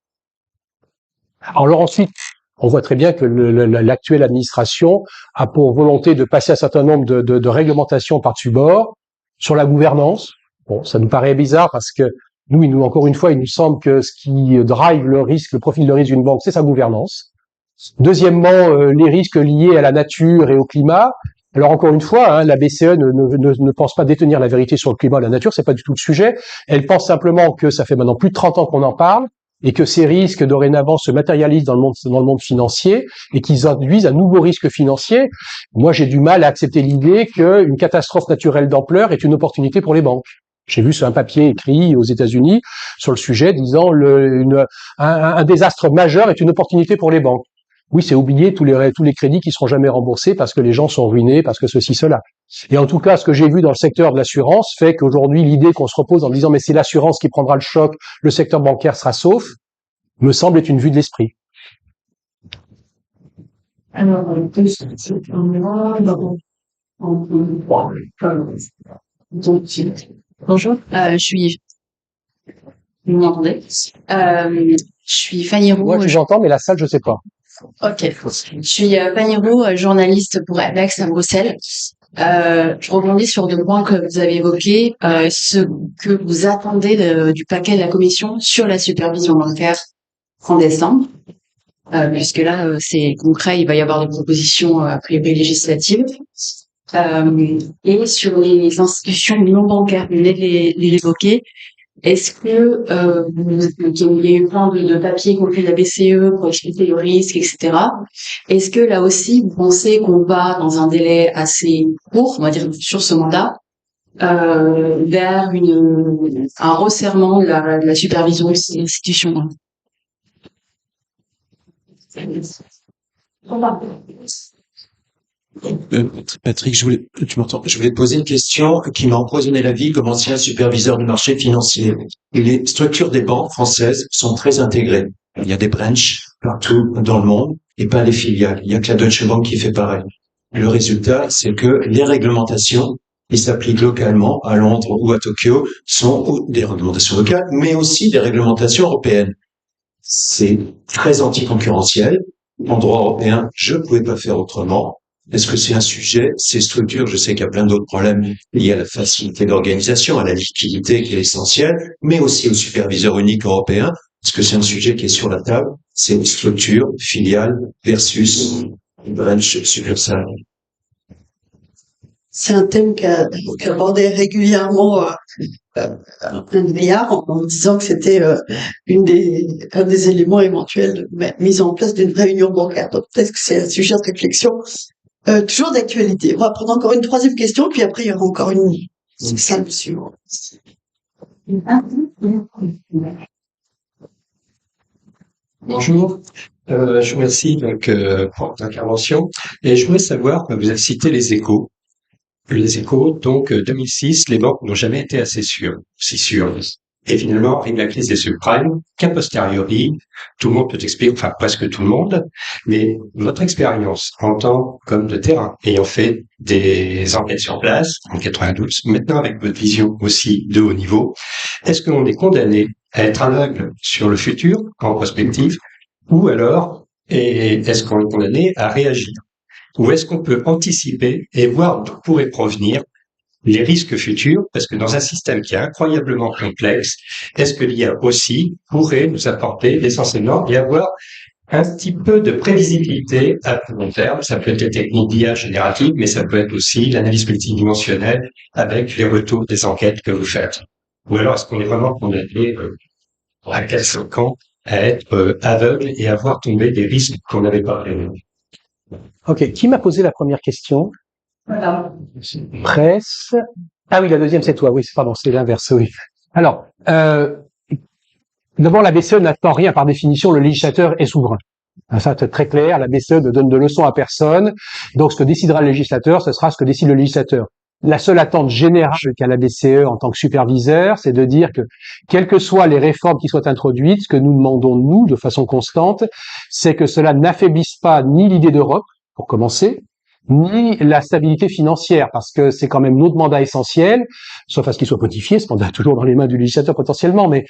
Alors ensuite, on voit très bien que l'actuelle administration a pour volonté de passer un certain nombre de réglementations par-dessus bord sur la gouvernance. Bon, ça nous paraît bizarre parce que nous, encore une fois, il nous semble que ce qui drive le risque, le profil de risque d'une banque, c'est sa gouvernance. Deuxièmement, les risques liés à la nature et au climat. Alors encore une fois, la BCE ne pense pas détenir la vérité sur le climat et la nature, c'est pas du tout le sujet. Elle pense simplement que ça fait maintenant plus de 30 ans qu'on en parle et que ces risques dorénavant se matérialisent dans le monde financier et qu'ils induisent un nouveau risque financier. Moi, j'ai du mal à accepter l'idée qu'une catastrophe naturelle d'ampleur est une opportunité pour les banques. J'ai vu sur un papier écrit aux États-Unis sur le sujet disant un désastre majeur est une opportunité pour les banques. Oui, c'est oublier tous les crédits qui seront jamais remboursés parce que les gens sont ruinés, parce que ceci, cela. Et en tout cas, ce que j'ai vu dans le secteur de l'assurance fait qu'aujourd'hui, l'idée qu'on se repose en disant mais c'est l'assurance qui prendra le choc, le secteur bancaire sera sauf, me semble être une vue de l'esprit. Alors, bonjour, je suis. Vous m'entendez? Je suis Fanny Roux. Moi, je vous entends, mais la salle, je sais pas. Ok. Je suis Fanny Roux, journaliste pour Abax à Bruxelles. Je rebondis sur deux points que vous avez évoqués. Ce que vous attendez du paquet de la Commission sur la supervision bancaire en décembre. Puisque là, c'est concret, il va y avoir des propositions a priori législatives. Et sur les institutions non bancaires, vous venez de les évoquer. Est-ce que il y a eu plein de papiers compris de la BCE pour expliquer le risque, etc. Est-ce que là aussi, vous pensez qu'on va dans un délai assez court, on va dire sur ce mandat, vers un resserrement de la supervision de ces institutions? Patrick, tu m'entends? Je voulais te poser une question qui m'a empoisonné la vie comme ancien superviseur du marché financier. Et les structures des banques françaises sont très intégrées. Il y a des branches partout dans le monde et pas des filiales. Il y a que la Deutsche Bank qui fait pareil. Le résultat, c'est que les réglementations qui s'appliquent localement à Londres ou à Tokyo sont des réglementations locales, mais aussi des réglementations européennes. C'est très anticoncurrentiel. En droit européen, je ne pouvais pas faire autrement. Est-ce que c'est un sujet, ces structures, je sais qu'il y a plein d'autres problèmes liés à la facilité d'organisation, à la liquidité qui est essentielle, mais aussi au superviseur unique européen. Est-ce que c'est un sujet qui est sur la table? C'est une structure, filiale versus branch succursale. C'est un thème qu'abordait régulièrement un milliard en disant que c'était un des éléments éventuels de mise en place d'une vraie union bancaire. Donc peut-être que c'est un sujet de réflexion Toujours d'actualité. On va prendre encore une troisième question, puis après il y aura encore une salle suivante. Bonjour, je vous remercie pour votre intervention. Et je voudrais savoir, vous avez cité les échos. Les échos, donc 2006, les banques n'ont jamais été assez sûres, si sûres. Et finalement, arrive la crise des subprimes, qu'a posteriori, tout le monde peut expliquer, enfin presque tout le monde, mais votre expérience en tant qu'homme de terrain, ayant fait des enquêtes sur place en 92, maintenant avec votre vision aussi de haut niveau, est-ce qu'on est condamné à être aveugle sur le futur, en prospective, ou alors est-ce qu'on est condamné à réagir? Ou est-ce qu'on peut anticiper et voir d'où pourraient provenir les risques futurs, parce que dans un système qui est incroyablement complexe, est-ce que l'IA aussi pourrait nous apporter des enseignements et avoir un petit peu de prévisibilité à plus long terme? Ça peut être les techniques d'IA générative, mais ça peut être aussi l'analyse multidimensionnelle avec les retours des enquêtes que vous faites. Ou alors est-ce qu'on est vraiment condamné à 4-5 ans à être aveugle et à voir tomber des risques qu'on n'avait pas prévus? Ok, qui m'a posé la première question? Presse. Ah oui, la deuxième, c'est toi. Oui, pardon, c'est l'inverse, oui. Alors, d'abord, la BCE n'attend rien par définition, le législateur est souverain. Ça, c'est très clair, la BCE ne donne de leçons à personne, donc ce que décidera le législateur, ce sera ce que décide le législateur. La seule attente générale qu'a la BCE en tant que superviseur, c'est de dire que, quelles que soient les réformes qui soient introduites, ce que nous demandons, nous, de façon constante, c'est que cela n'affaiblisse pas ni l'idée d'Europe, pour commencer, ni la stabilité financière, parce que c'est quand même notre mandat essentiel, sauf à ce qu'il soit codifié, ce mandat est toujours dans les mains du législateur potentiellement, mais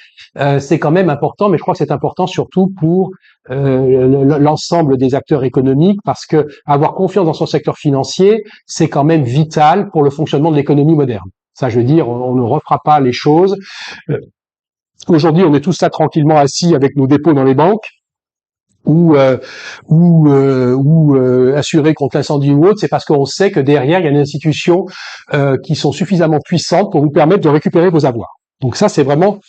c'est quand même important, mais je crois que c'est important surtout pour l'ensemble des acteurs économiques, parce que avoir confiance dans son secteur financier, c'est quand même vital pour le fonctionnement de l'économie moderne. Ça, je veux dire, on ne refera pas les choses. Aujourd'hui, on est tous là tranquillement assis avec nos dépôts dans les banques, ou assuré contre l'incendie ou autre, c'est parce qu'on sait que derrière il y a des institutions qui sont suffisamment puissantes pour vous permettre de récupérer vos avoirs. Donc ça, c'est vraiment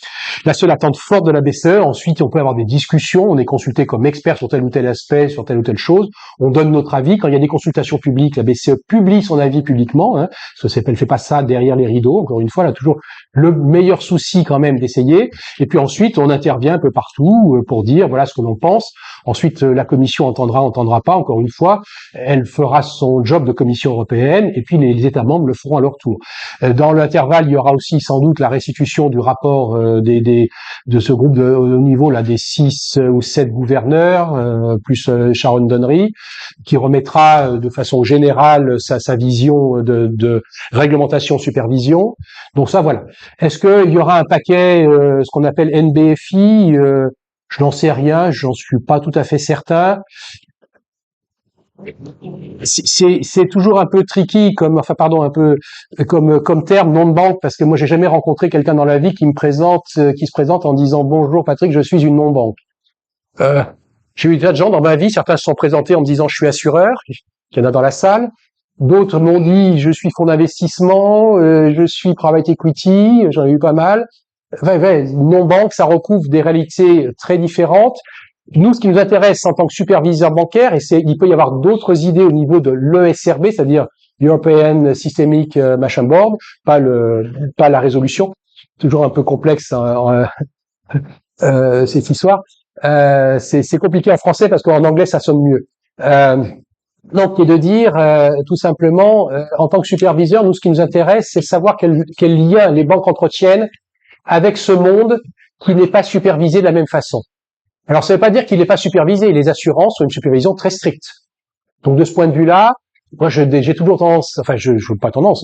la seule attente forte de la BCE. Ensuite, on peut avoir des discussions, on est consulté comme expert sur tel ou tel aspect, sur telle ou telle chose, on donne notre avis. Quand il y a des consultations publiques, la BCE publie son avis publiquement, parce qu'elle fait pas ça derrière les rideaux. Encore une fois, elle a toujours le meilleur souci quand même d'essayer. Et puis ensuite, on intervient un peu partout pour dire voilà ce que l'on pense. Ensuite, la Commission entendra pas. Encore une fois, elle fera son job de Commission européenne, et puis les États membres le feront à leur tour. Dans l'intervalle, il y aura aussi sans doute la restitution du rapport de ce groupe de haut niveau là des 6 ou 7 gouverneurs, plus Sharon Donnery, qui remettra de façon générale sa vision de réglementation supervision. Donc ça, voilà. Est-ce qu'il y aura un paquet, ce qu'on appelle NBFI? Je n'en sais rien, j'en suis pas tout à fait certain. C'est toujours un peu tricky comme terme non-banque, parce que moi j'ai jamais rencontré quelqu'un dans la vie qui se présente en disant bonjour Patrick, je suis une non-banque. J'ai eu des gens dans ma vie, certains se sont présentés en me disant je suis assureur, il y en a dans la salle. D'autres m'ont dit je suis fonds d'investissement, je suis private equity, j'en ai eu pas mal. Non-banque, ça recouvre des réalités très différentes. Nous, ce qui nous intéresse en tant que superviseur bancaire, et il peut y avoir d'autres idées au niveau de l'ESRB, c'est-à-dire European Systemic Machin Board, pas la résolution, toujours un peu complexe cette histoire. C'est compliqué en français parce qu'en anglais ça sonne mieux. Donc, c'est de dire tout simplement, en tant que superviseur, nous, ce qui nous intéresse, c'est de savoir quel lien les banques entretiennent avec ce monde qui n'est pas supervisé de la même façon. Alors, ça ne veut pas dire qu'il n'est pas supervisé. Les assurances ont une supervision très stricte. Donc, de ce point de vue-là, moi, j'ai toujours tendance,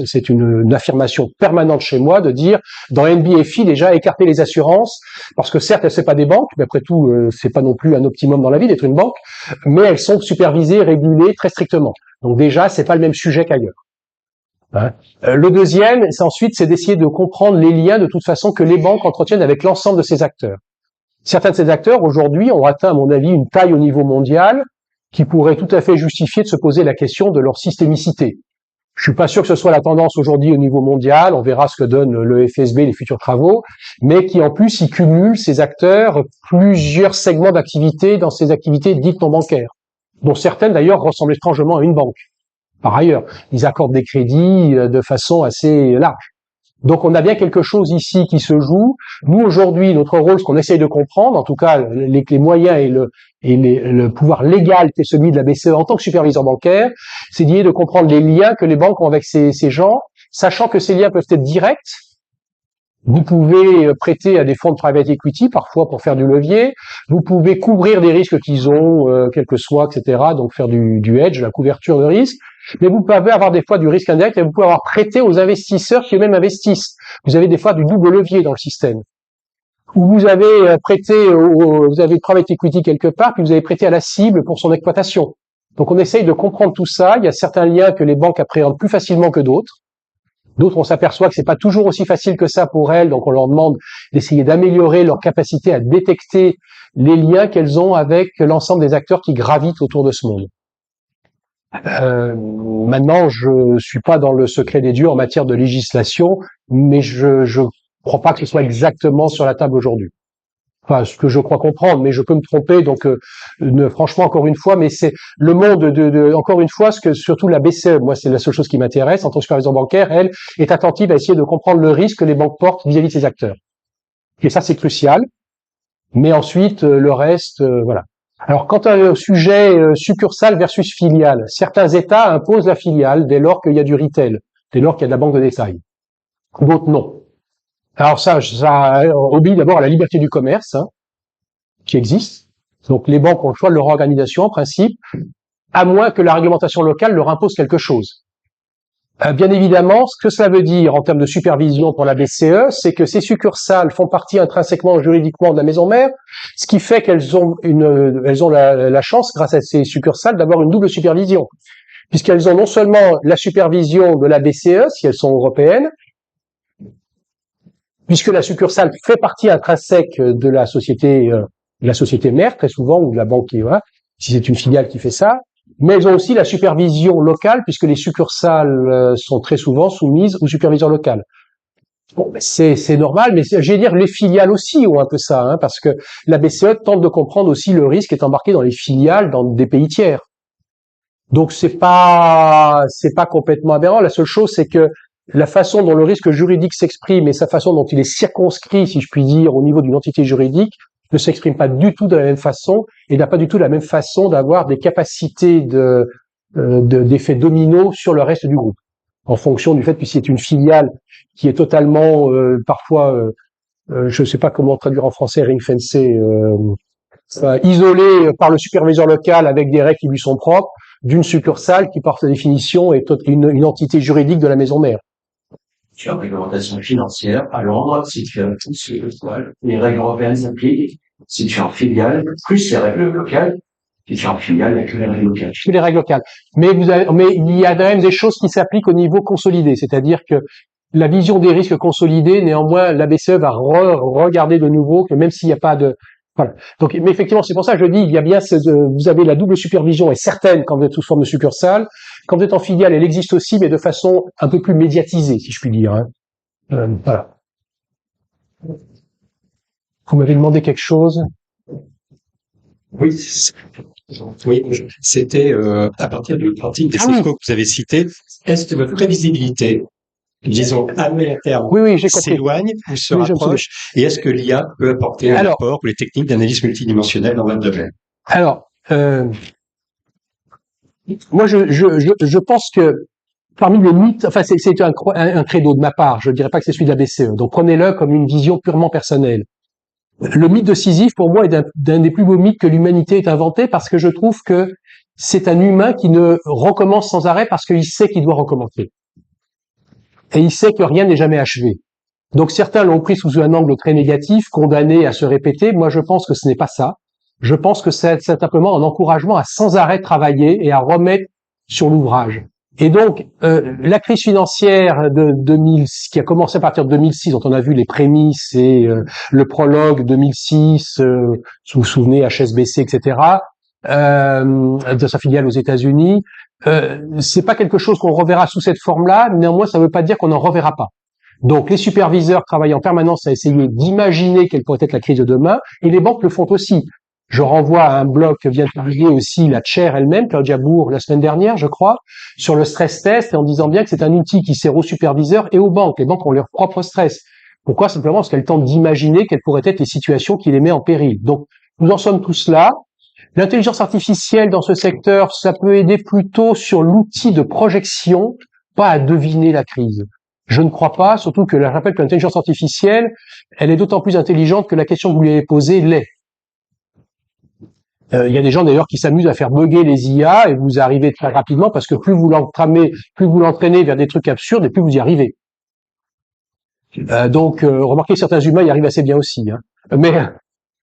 c'est une affirmation permanente chez moi de dire, dans NBFI, déjà, écarter les assurances, parce que certes, c'est pas des banques, mais après tout, c'est pas non plus un optimum dans la vie d'être une banque, mais elles sont supervisées, régulées très strictement. Donc déjà, c'est pas le même sujet qu'ailleurs. Le deuxième, c'est d'essayer de comprendre les liens, de toute façon, que les banques entretiennent avec l'ensemble de ces acteurs. Certains de ces acteurs, aujourd'hui, ont atteint, à mon avis, une taille au niveau mondial qui pourrait tout à fait justifier de se poser la question de leur systémicité. Je suis pas sûr que ce soit la tendance aujourd'hui au niveau mondial, on verra ce que donne le FSB, les futurs travaux, mais qui en plus, ils cumulent ces acteurs plusieurs segments d'activité dans ces activités dites non bancaires, dont certaines d'ailleurs ressemblent étrangement à une banque. par ailleurs. Ils accordent des crédits de façon assez large. Donc on a bien quelque chose ici qui se joue. Nous aujourd'hui, notre rôle, ce qu'on essaye de comprendre, en tout cas les moyens le pouvoir légal qui est celui de la BCE en tant que superviseur bancaire, c'est d'essayer de comprendre les liens que les banques ont avec ces gens, sachant que ces liens peuvent être directs. Vous pouvez prêter à des fonds de private equity, parfois pour faire du levier. Vous pouvez couvrir des risques qu'ils ont, quels que soient, etc. Donc faire du hedge, la couverture de risque. Mais vous pouvez avoir des fois du risque indirect et vous pouvez avoir prêté aux investisseurs qui eux-mêmes investissent. Vous avez des fois du double levier dans le système. Ou vous avez prêté, vous avez private equity quelque part, puis vous avez prêté à la cible pour son exploitation. Donc on essaye de comprendre tout ça. Il y a certains liens que les banques appréhendent plus facilement que d'autres. D'autres, on s'aperçoit que c'est pas toujours aussi facile que ça pour elles, donc on leur demande d'essayer d'améliorer leur capacité à détecter les liens qu'elles ont avec l'ensemble des acteurs qui gravitent autour de ce monde. Maintenant, je suis pas dans le secret des dieux en matière de législation, mais je crois pas que ce soit exactement sur la table aujourd'hui. Enfin, ce que je crois comprendre, mais je peux me tromper. Donc, franchement, encore une fois, mais c'est le monde encore une fois, ce que surtout la BCE, moi, c'est la seule chose qui m'intéresse en tant que superviseur bancaire, elle est attentive à essayer de comprendre le risque que les banques portent vis-à-vis de ces acteurs. Et ça, c'est crucial. Mais ensuite, le reste, voilà. Alors, quant au sujet succursale versus filiale, certains États imposent la filiale dès lors qu'il y a du retail, dès lors qu'il y a de la banque de détail. D'autres non. Alors ça obéit d'abord à la liberté du commerce, qui existe. Donc les banques ont le choix de leur organisation en principe, à moins que la réglementation locale leur impose quelque chose. Bien évidemment, ce que cela veut dire en termes de supervision pour la BCE, c'est que ces succursales font partie intrinsèquement juridiquement de la maison mère, ce qui fait qu'elles ont la chance, grâce à ces succursales, d'avoir une double supervision, puisqu'elles ont non seulement la supervision de la BCE, si elles sont européennes, puisque la succursale fait partie intrinsèque de la société mère, très souvent, ou de la banque qui, voilà, si c'est une filiale qui fait ça, mais elles ont aussi la supervision locale, puisque les succursales sont très souvent soumises au superviseur local. Bon, ben c'est normal, mais je vais dire les filiales aussi ont un peu ça, parce que la BCE tente de comprendre aussi le risque qui est embarqué dans les filiales dans des pays tiers. Donc c'est pas complètement aberrant. La seule chose, c'est que la façon dont le risque juridique s'exprime et sa façon dont il est circonscrit, si je puis dire, au niveau d'une entité juridique, ne s'exprime pas du tout de la même façon et n'a pas du tout la même façon d'avoir des capacités d'effet domino sur le reste du groupe. En fonction du fait que c'est une filiale qui est totalement, parfois, je ne sais pas comment traduire en français, ring-fencée, isolée par le superviseur local avec des règles qui lui sont propres, d'une succursale qui, par sa définition, est une entité juridique de la maison mère. Sur la réglementation financière, à Londres, si tu as tout les règles européennes s'appliquent. Si tu es en filiale, plus les règles locales. Si tu es en filiale, il n'y a que les règles locales. Que les règles locales. Mais il y a quand même des choses qui s'appliquent au niveau consolidé. C'est-à-dire que la vision des risques consolidés, néanmoins, la BCE va regarder de nouveau que même s'il n'y a pas de, voilà. Donc, mais effectivement, c'est pour ça que je dis, il y a bien vous avez la double supervision est certaine quand vous êtes sous forme de succursale. Quand vous êtes en filiale, elle existe aussi, mais de façon un peu plus médiatisée, si je puis dire. Voilà. Vous m'avez demandé quelque chose? Oui, c'était à partir du pratique des choses que vous avez citées. Est-ce que votre prévisibilité, disons à moyen terme, s'éloigne ou se rapproche? Et est-ce que l'IA peut apporter un apport ou les techniques d'analyse multidimensionnelle dans votre domaine? Alors, moi, je pense que parmi les mythes, enfin, c'est un credo de ma part. Je ne dirais pas que c'est celui de la BCE. Donc, prenez-le comme une vision purement personnelle. Le mythe de Sisyphe, pour moi, est d'un des plus beaux mythes que l'humanité ait inventé parce que je trouve que c'est un humain qui ne recommence sans arrêt parce qu'il sait qu'il doit recommencer. Et il sait que rien n'est jamais achevé. Donc, certains l'ont pris sous un angle très négatif, condamné à se répéter. Moi, je pense que ce n'est pas ça. Je pense que c'est simplement un encouragement à sans arrêt travailler et à remettre sur l'ouvrage. Et donc, la crise financière de 2000, qui a commencé à partir de 2006, dont on a vu les prémices et le prologue 2006, vous vous souvenez, HSBC, etc., de sa filiale aux États-Unis, c'est pas quelque chose qu'on reverra sous cette forme-là. Néanmoins, ça ne veut pas dire qu'on n'en reverra pas. Donc, les superviseurs travaillent en permanence à essayer d'imaginer quelle pourrait être la crise de demain, et les banques le font aussi. Je renvoie à un blog que vient de publier aussi la chaire elle-même, Claudia Bourg, la semaine dernière, je crois, sur le stress test, et en disant bien que c'est un outil qui sert aux superviseurs et aux banques. Les banques ont leur propre stress. Pourquoi? Simplement parce qu'elles tentent d'imaginer quelles pourraient être les situations qui les mettent en péril. Donc, nous en sommes tous là. L'intelligence artificielle dans ce secteur, ça peut aider plutôt sur l'outil de projection, pas à deviner la crise. Je ne crois pas, surtout que je rappelle que l'intelligence artificielle, elle est d'autant plus intelligente que la question que vous lui avez posée l'est. Il y a des gens d'ailleurs qui s'amusent à faire bugger les IA et vous arrivez très rapidement parce que plus vous l'entraînez vers des trucs absurdes et plus vous y arrivez. Donc, remarquez, certains humains y arrivent assez bien aussi. Hein.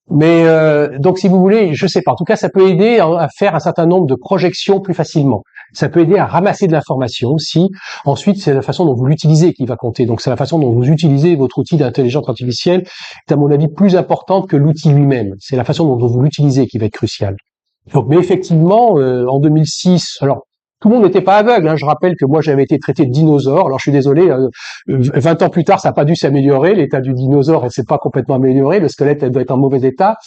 Donc, si vous voulez, je sais pas. En tout cas, ça peut aider à faire un certain nombre de projections plus facilement. Ça peut aider à ramasser de l'information aussi. Ensuite, c'est la façon dont vous l'utilisez qui va compter. Donc, c'est la façon dont vous utilisez votre outil d'intelligence artificielle qui est, à mon avis, plus importante que l'outil lui-même. C'est la façon dont vous l'utilisez qui va être cruciale. Donc, mais effectivement, en 2006, alors, tout le monde n'était pas aveugle. Hein. Je rappelle que moi, j'avais été traité de dinosaure. Alors, je suis désolé, 20 ans plus tard, ça n'a pas dû s'améliorer. L'état du dinosaure, elle s'est pas complètement amélioré. Le squelette, elle doit être en mauvais état.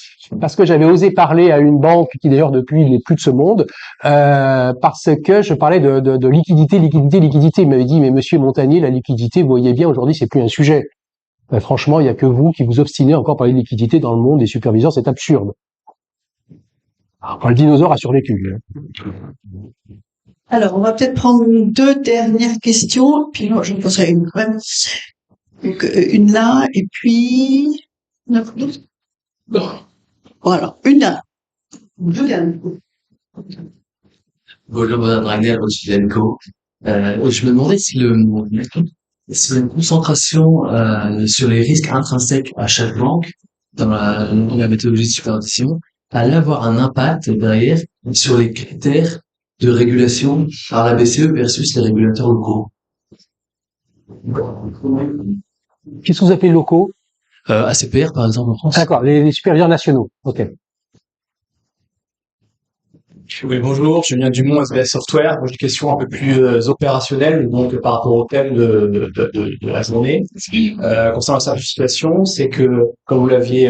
Parce que j'avais osé parler à une banque qui, d'ailleurs, depuis, n'est plus de ce monde, parce que je parlais de liquidité. Il m'avait dit, mais monsieur Montagnier, la liquidité, vous voyez bien, aujourd'hui, c'est plus un sujet. Franchement, il n'y a que vous qui vous obstinez encore par les liquidités dans le monde des superviseurs. C'est absurde. Alors, le dinosaure a survécu. Alors, on va peut-être prendre 2 dernières questions, puis non, je me poserai une quand même. Donc, une là, et puis... Voilà, une là. 2 dernières. Bonjour, Madame Ragnar, Rochilenko. Je me demandais si la concentration sur les risques intrinsèques à chaque banque dans la méthodologie de supervision allait avoir un impact derrière sur les critères de régulation par la BCE versus les régulateurs locaux. Qu'est-ce que vous appelez locaux? ACPR, par exemple, en France. D'accord, les superviseurs nationaux. Ok. Oui, bonjour, Julien Dumont, SBS Software. Moi, j'ai une question un peu plus opérationnelle, donc par rapport au thème de la journée. Concernant la simplification, c'est que, comme vous l'aviez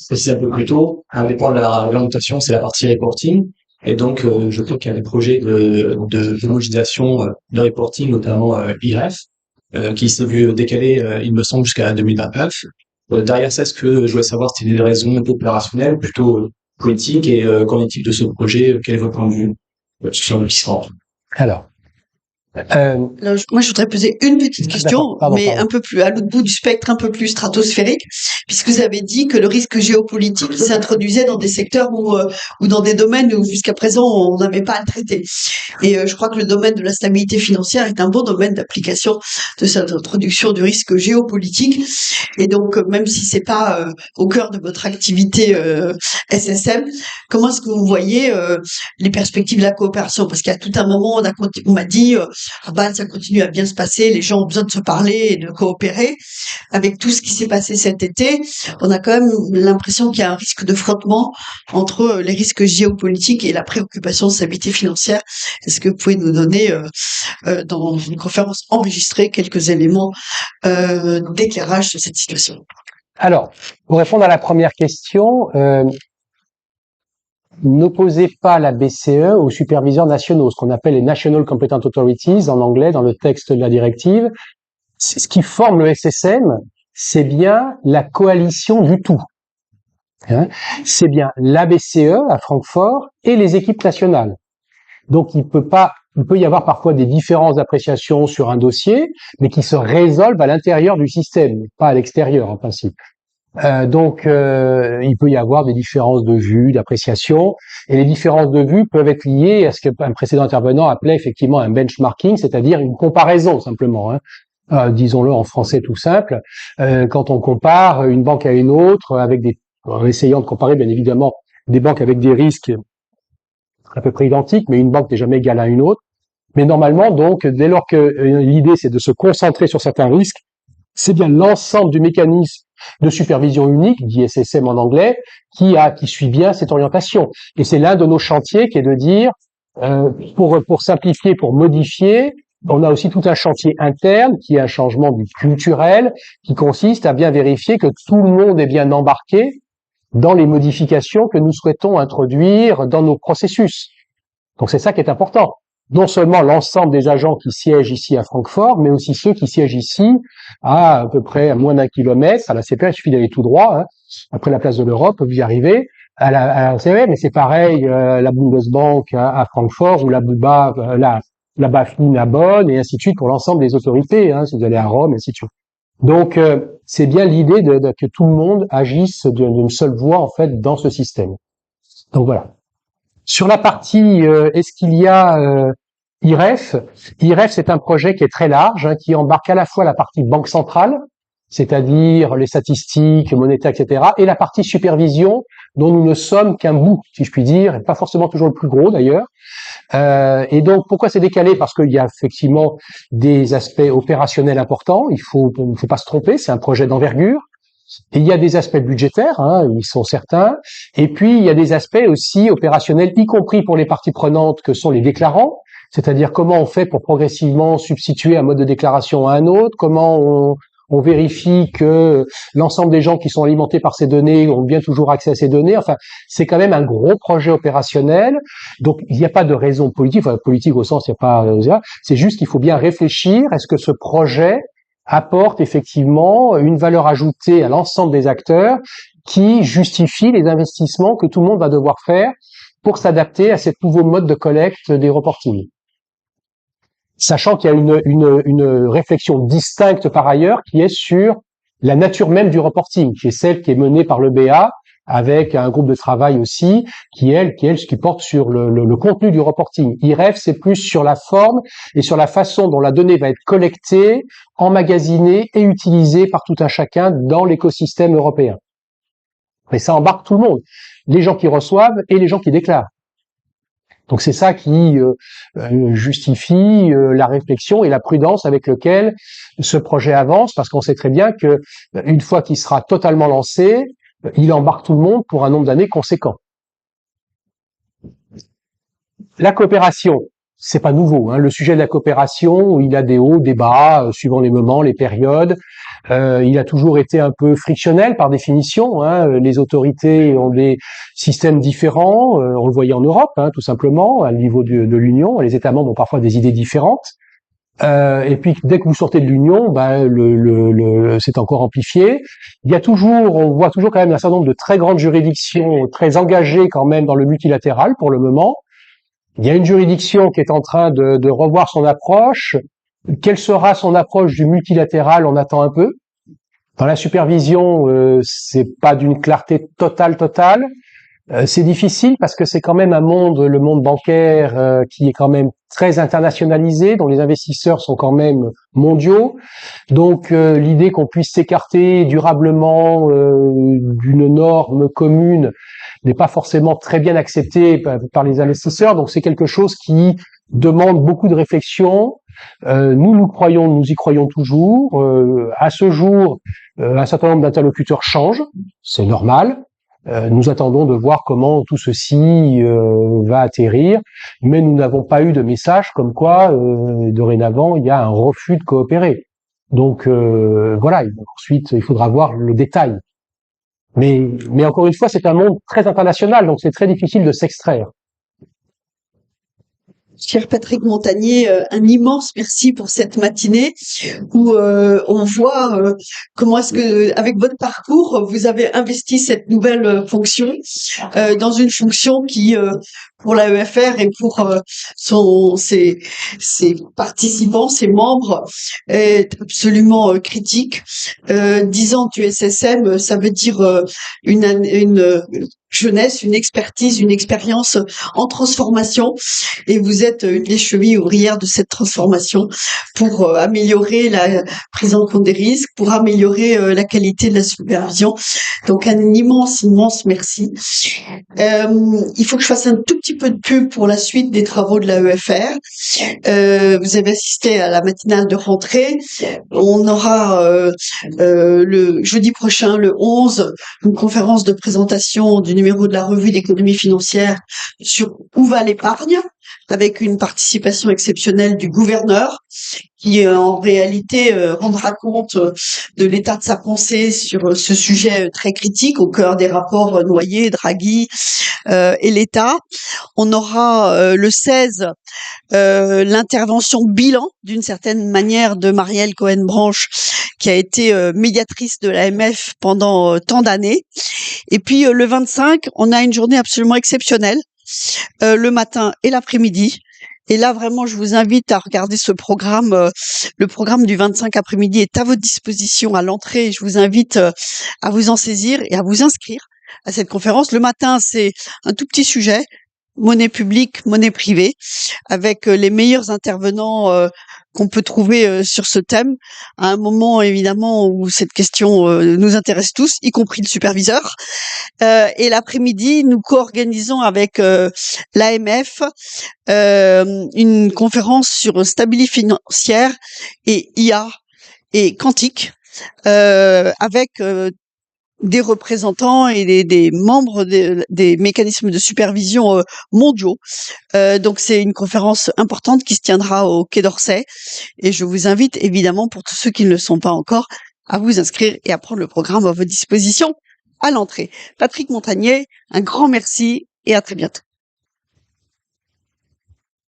précisé un peu plus tôt, un des points de la réglementation, c'est la partie reporting. Et donc, je crois qu'il y a des projets de homogénéisation de reporting, notamment IREF, qui s'est vu décaler, il me semble, jusqu'à 2029. Derrière ça, est-ce que je voulais savoir si c'était des raisons opérationnelles, plutôt politique et qu'en est-il de ce projet? Quel est votre point de vue sur le qui Alors, moi, je voudrais poser une petite question, pardon. un peu plus à l'autre bout du spectre, un peu plus stratosphérique, puisque vous avez dit que le risque géopolitique s'introduisait dans des secteurs ou dans des domaines où jusqu'à présent on n'avait pas à le traiter. Et je crois que le domaine de la stabilité financière est un bon domaine d'application de cette introduction du risque géopolitique. Et donc, même si c'est pas au cœur de votre activité SSM, comment est-ce que vous voyez les perspectives de la coopération? Parce qu'il y a tout un moment, on m'a dit à Bâle, ça continue à bien se passer, les gens ont besoin de se parler et de coopérer. Avec tout ce qui s'est passé cet été, on a quand même l'impression qu'il y a un risque de frottement entre les risques géopolitiques et la préoccupation de stabilité financière. Est-ce que vous pouvez nous donner, dans une conférence enregistrée, quelques éléments d'éclairage sur cette situation? Alors, pour répondre à la première question, n'opposez pas la BCE aux superviseurs nationaux, ce qu'on appelle les National Competent Authorities en anglais dans le texte de la directive. Ce qui forme le SSM, c'est bien la coalition du tout. Hein, c'est bien la BCE à Francfort et les équipes nationales. Donc il peut y avoir parfois des différences d'appréciation sur un dossier, mais qui se résolvent à l'intérieur du système, pas à l'extérieur en principe. Il peut y avoir des différences de vue, d'appréciation, et les différences de vue peuvent être liées à ce qu'un précédent intervenant appelait effectivement un benchmarking, c'est-à-dire une comparaison simplement. Hein. Disons-le en français tout simple, quand on compare une banque à une autre, en essayant de comparer bien évidemment des banques avec des risques à peu près identiques, mais une banque n'est jamais égale à une autre. Mais normalement, donc, dès lors que l'idée c'est de se concentrer sur certains risques, c'est bien l'ensemble du mécanisme de supervision unique, dit SSM en anglais, qui suit bien cette orientation. Et c'est l'un de nos chantiers qui est de dire, pour simplifier, pour modifier, on a aussi tout un chantier interne qui est un changement du culturel, qui consiste à bien vérifier que tout le monde est bien embarqué dans les modifications que nous souhaitons introduire dans nos processus. Donc c'est ça qui est important. Non seulement l'ensemble des agents qui siègent ici à Francfort, mais aussi ceux qui siègent ici à peu près à moins d'1 kilomètre. À la CPR, il suffit d'aller tout droit. Hein. Après la place de l'Europe, vous y arrivez. À la CPR, mais c'est pareil, la Bundesbank à Francfort ou la BUBA, la BaFin à Bonn, et ainsi de suite pour l'ensemble des autorités. Hein, si vous allez à Rome, et ainsi de suite. Donc, c'est bien l'idée que tout le monde agisse d'une seule voix, en fait, dans ce système. Donc voilà. Sur la partie, est-ce qu'il y a IREF? IREF, c'est un projet qui est très large, hein, qui embarque à la fois la partie banque centrale, c'est-à-dire les statistiques monétaires, etc., et la partie supervision, dont nous ne sommes qu'un bout, si je puis dire, et pas forcément toujours le plus gros d'ailleurs. Et donc, pourquoi c'est décalé? Parce qu'il y a effectivement des aspects opérationnels importants. Il faut pas se tromper, c'est un projet d'envergure. Et il y a des aspects budgétaires, hein, ils sont certains. Et puis, il y a des aspects aussi opérationnels, y compris pour les parties prenantes que sont les déclarants. C'est-à-dire comment on fait pour progressivement substituer un mode de déclaration à un autre, comment on vérifie que l'ensemble des gens qui sont alimentés par ces données ont bien toujours accès à ces données. Enfin, c'est quand même un gros projet opérationnel. Donc, il n'y a pas de raison politique, enfin, politique au sens, il n'y a pas, c'est juste qu'il faut bien réfléchir. Est-ce que ce projet apporte effectivement une valeur ajoutée à l'ensemble des acteurs qui justifie les investissements que tout le monde va devoir faire pour s'adapter à cet nouveau mode de collecte des reportings. Sachant qu'il y a une réflexion distincte par ailleurs qui est sur la nature même du reporting, qui est celle qui est menée par le BA avec un groupe de travail aussi qui porte sur le contenu du reporting. IREF, c'est plus sur la forme et sur la façon dont la donnée va être collectée, emmagasinée et utilisée par tout un chacun dans l'écosystème européen. Mais ça embarque tout le monde, les gens qui reçoivent et les gens qui déclarent. Donc c'est ça qui justifie la réflexion et la prudence avec lequel ce projet avance, parce qu'on sait très bien que une fois qu'il sera totalement lancé, il embarque tout le monde pour un nombre d'années conséquent. La coopération, c'est pas nouveau. Hein. Le sujet de la coopération, il a des hauts, des bas, suivant les moments, les périodes. Il a toujours été un peu frictionnel par définition. Hein. Les autorités ont des systèmes différents. On le voyait en Europe, hein, tout simplement, à niveau de l'Union. Les États membres ont parfois des idées différentes. Et puis dès que vous sortez de l'Union, c'est encore amplifié. On voit toujours quand même un certain nombre de très grandes juridictions très engagées quand même dans le multilatéral pour le moment. Il y a une juridiction qui est en train de revoir son approche. Quelle sera son approche du multilatéral? On attend un peu. Dans la supervision, c'est pas d'une clarté totale. C'est difficile parce que c'est quand même le monde bancaire, qui est quand même très internationalisé, dont les investisseurs sont quand même mondiaux. Donc l'idée qu'on puisse s'écarter durablement d'une norme commune n'est pas forcément très bien acceptée par les investisseurs. Donc c'est quelque chose qui demande beaucoup de réflexion. Nous y croyons toujours. À ce jour, un certain nombre d'interlocuteurs changent, c'est normal. Nous attendons de voir comment tout ceci va atterrir, mais nous n'avons pas eu de message comme quoi, dorénavant, il y a un refus de coopérer. Donc voilà, ensuite, il faudra voir le détail. Mais encore une fois, c'est un monde très international, donc c'est très difficile de s'extraire. Cher Patrick Montagnier, un immense merci pour cette matinée où on voit comment est-ce que, avec votre parcours, vous avez investi cette nouvelle fonction dans une fonction qui, pour l'AEFR et pour ses participants, ses membres, est absolument critique. 10 ans du SSM, ça veut dire une jeunesse, une expertise, une expérience en transformation, et vous êtes une des chevilles ouvrières de cette transformation pour améliorer la prise en compte des risques, pour améliorer la qualité de la supervision. Donc un immense merci. Il faut que je fasse un tout petit peu de pub pour la suite des travaux de l'AEFR. Vous avez assisté à la matinale de rentrée. On aura le jeudi prochain, le 11, une conférence de présentation du numéro de la revue d'économie financière sur où va l'épargne, avec une participation exceptionnelle du gouverneur qui en réalité rendra compte de l'état de sa pensée sur ce sujet très critique au cœur des rapports Noyer, Draghi et l'État. On aura le 16 l'intervention bilan d'une certaine manière de Marielle Cohen-Branche, qui a été médiatrice de l'AMF pendant tant d'années. Et puis le 25, on a une journée absolument exceptionnelle, le matin et l'après-midi. Et là, vraiment, je vous invite à regarder ce programme. Le programme du 25 après-midi est à votre disposition à l'entrée. Je vous invite à vous en saisir et à vous inscrire à cette conférence. Le matin, c'est un tout petit sujet, monnaie publique, monnaie privée, avec les meilleurs intervenants qu'on peut trouver sur ce thème, à un moment évidemment où cette question nous intéresse tous, y compris le superviseur. Et l'après-midi, nous co-organisons avec l'AMF une conférence sur stabilité financière et IA et quantique, avec des représentants et des membres des mécanismes de supervision mondiaux. Donc c'est une conférence importante qui se tiendra au Quai d'Orsay et je vous invite évidemment, pour tous ceux qui ne le sont pas encore, à vous inscrire et à prendre le programme à votre disposition à l'entrée. Patrick Montagnier, un grand merci et à très bientôt.